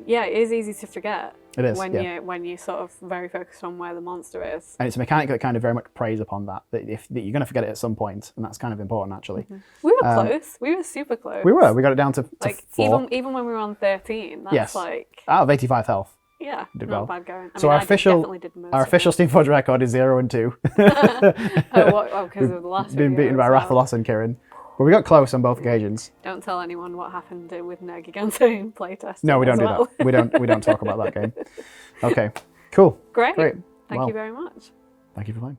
Yeah, it is easy to forget. It is when you're sort of very focused on where the monster is. And it's a mechanic that kind of very much preys upon that that you're going to forget it at some point, and that's kind of important actually. We were close. We were super close. We got it down to like 4. even when we were on 13. That's like out of 85 health. Yeah, did not well. bad going. So our official Steamforged record is 0 and 2. Because of the last. Been beaten by Rathalos and Kirin. But we got close on both occasions. Don't tell anyone what happened with Nergigante playtest. No, we don't do that. We don't talk about that game. Okay, cool. Great. Thank you very much. Thank you for playing.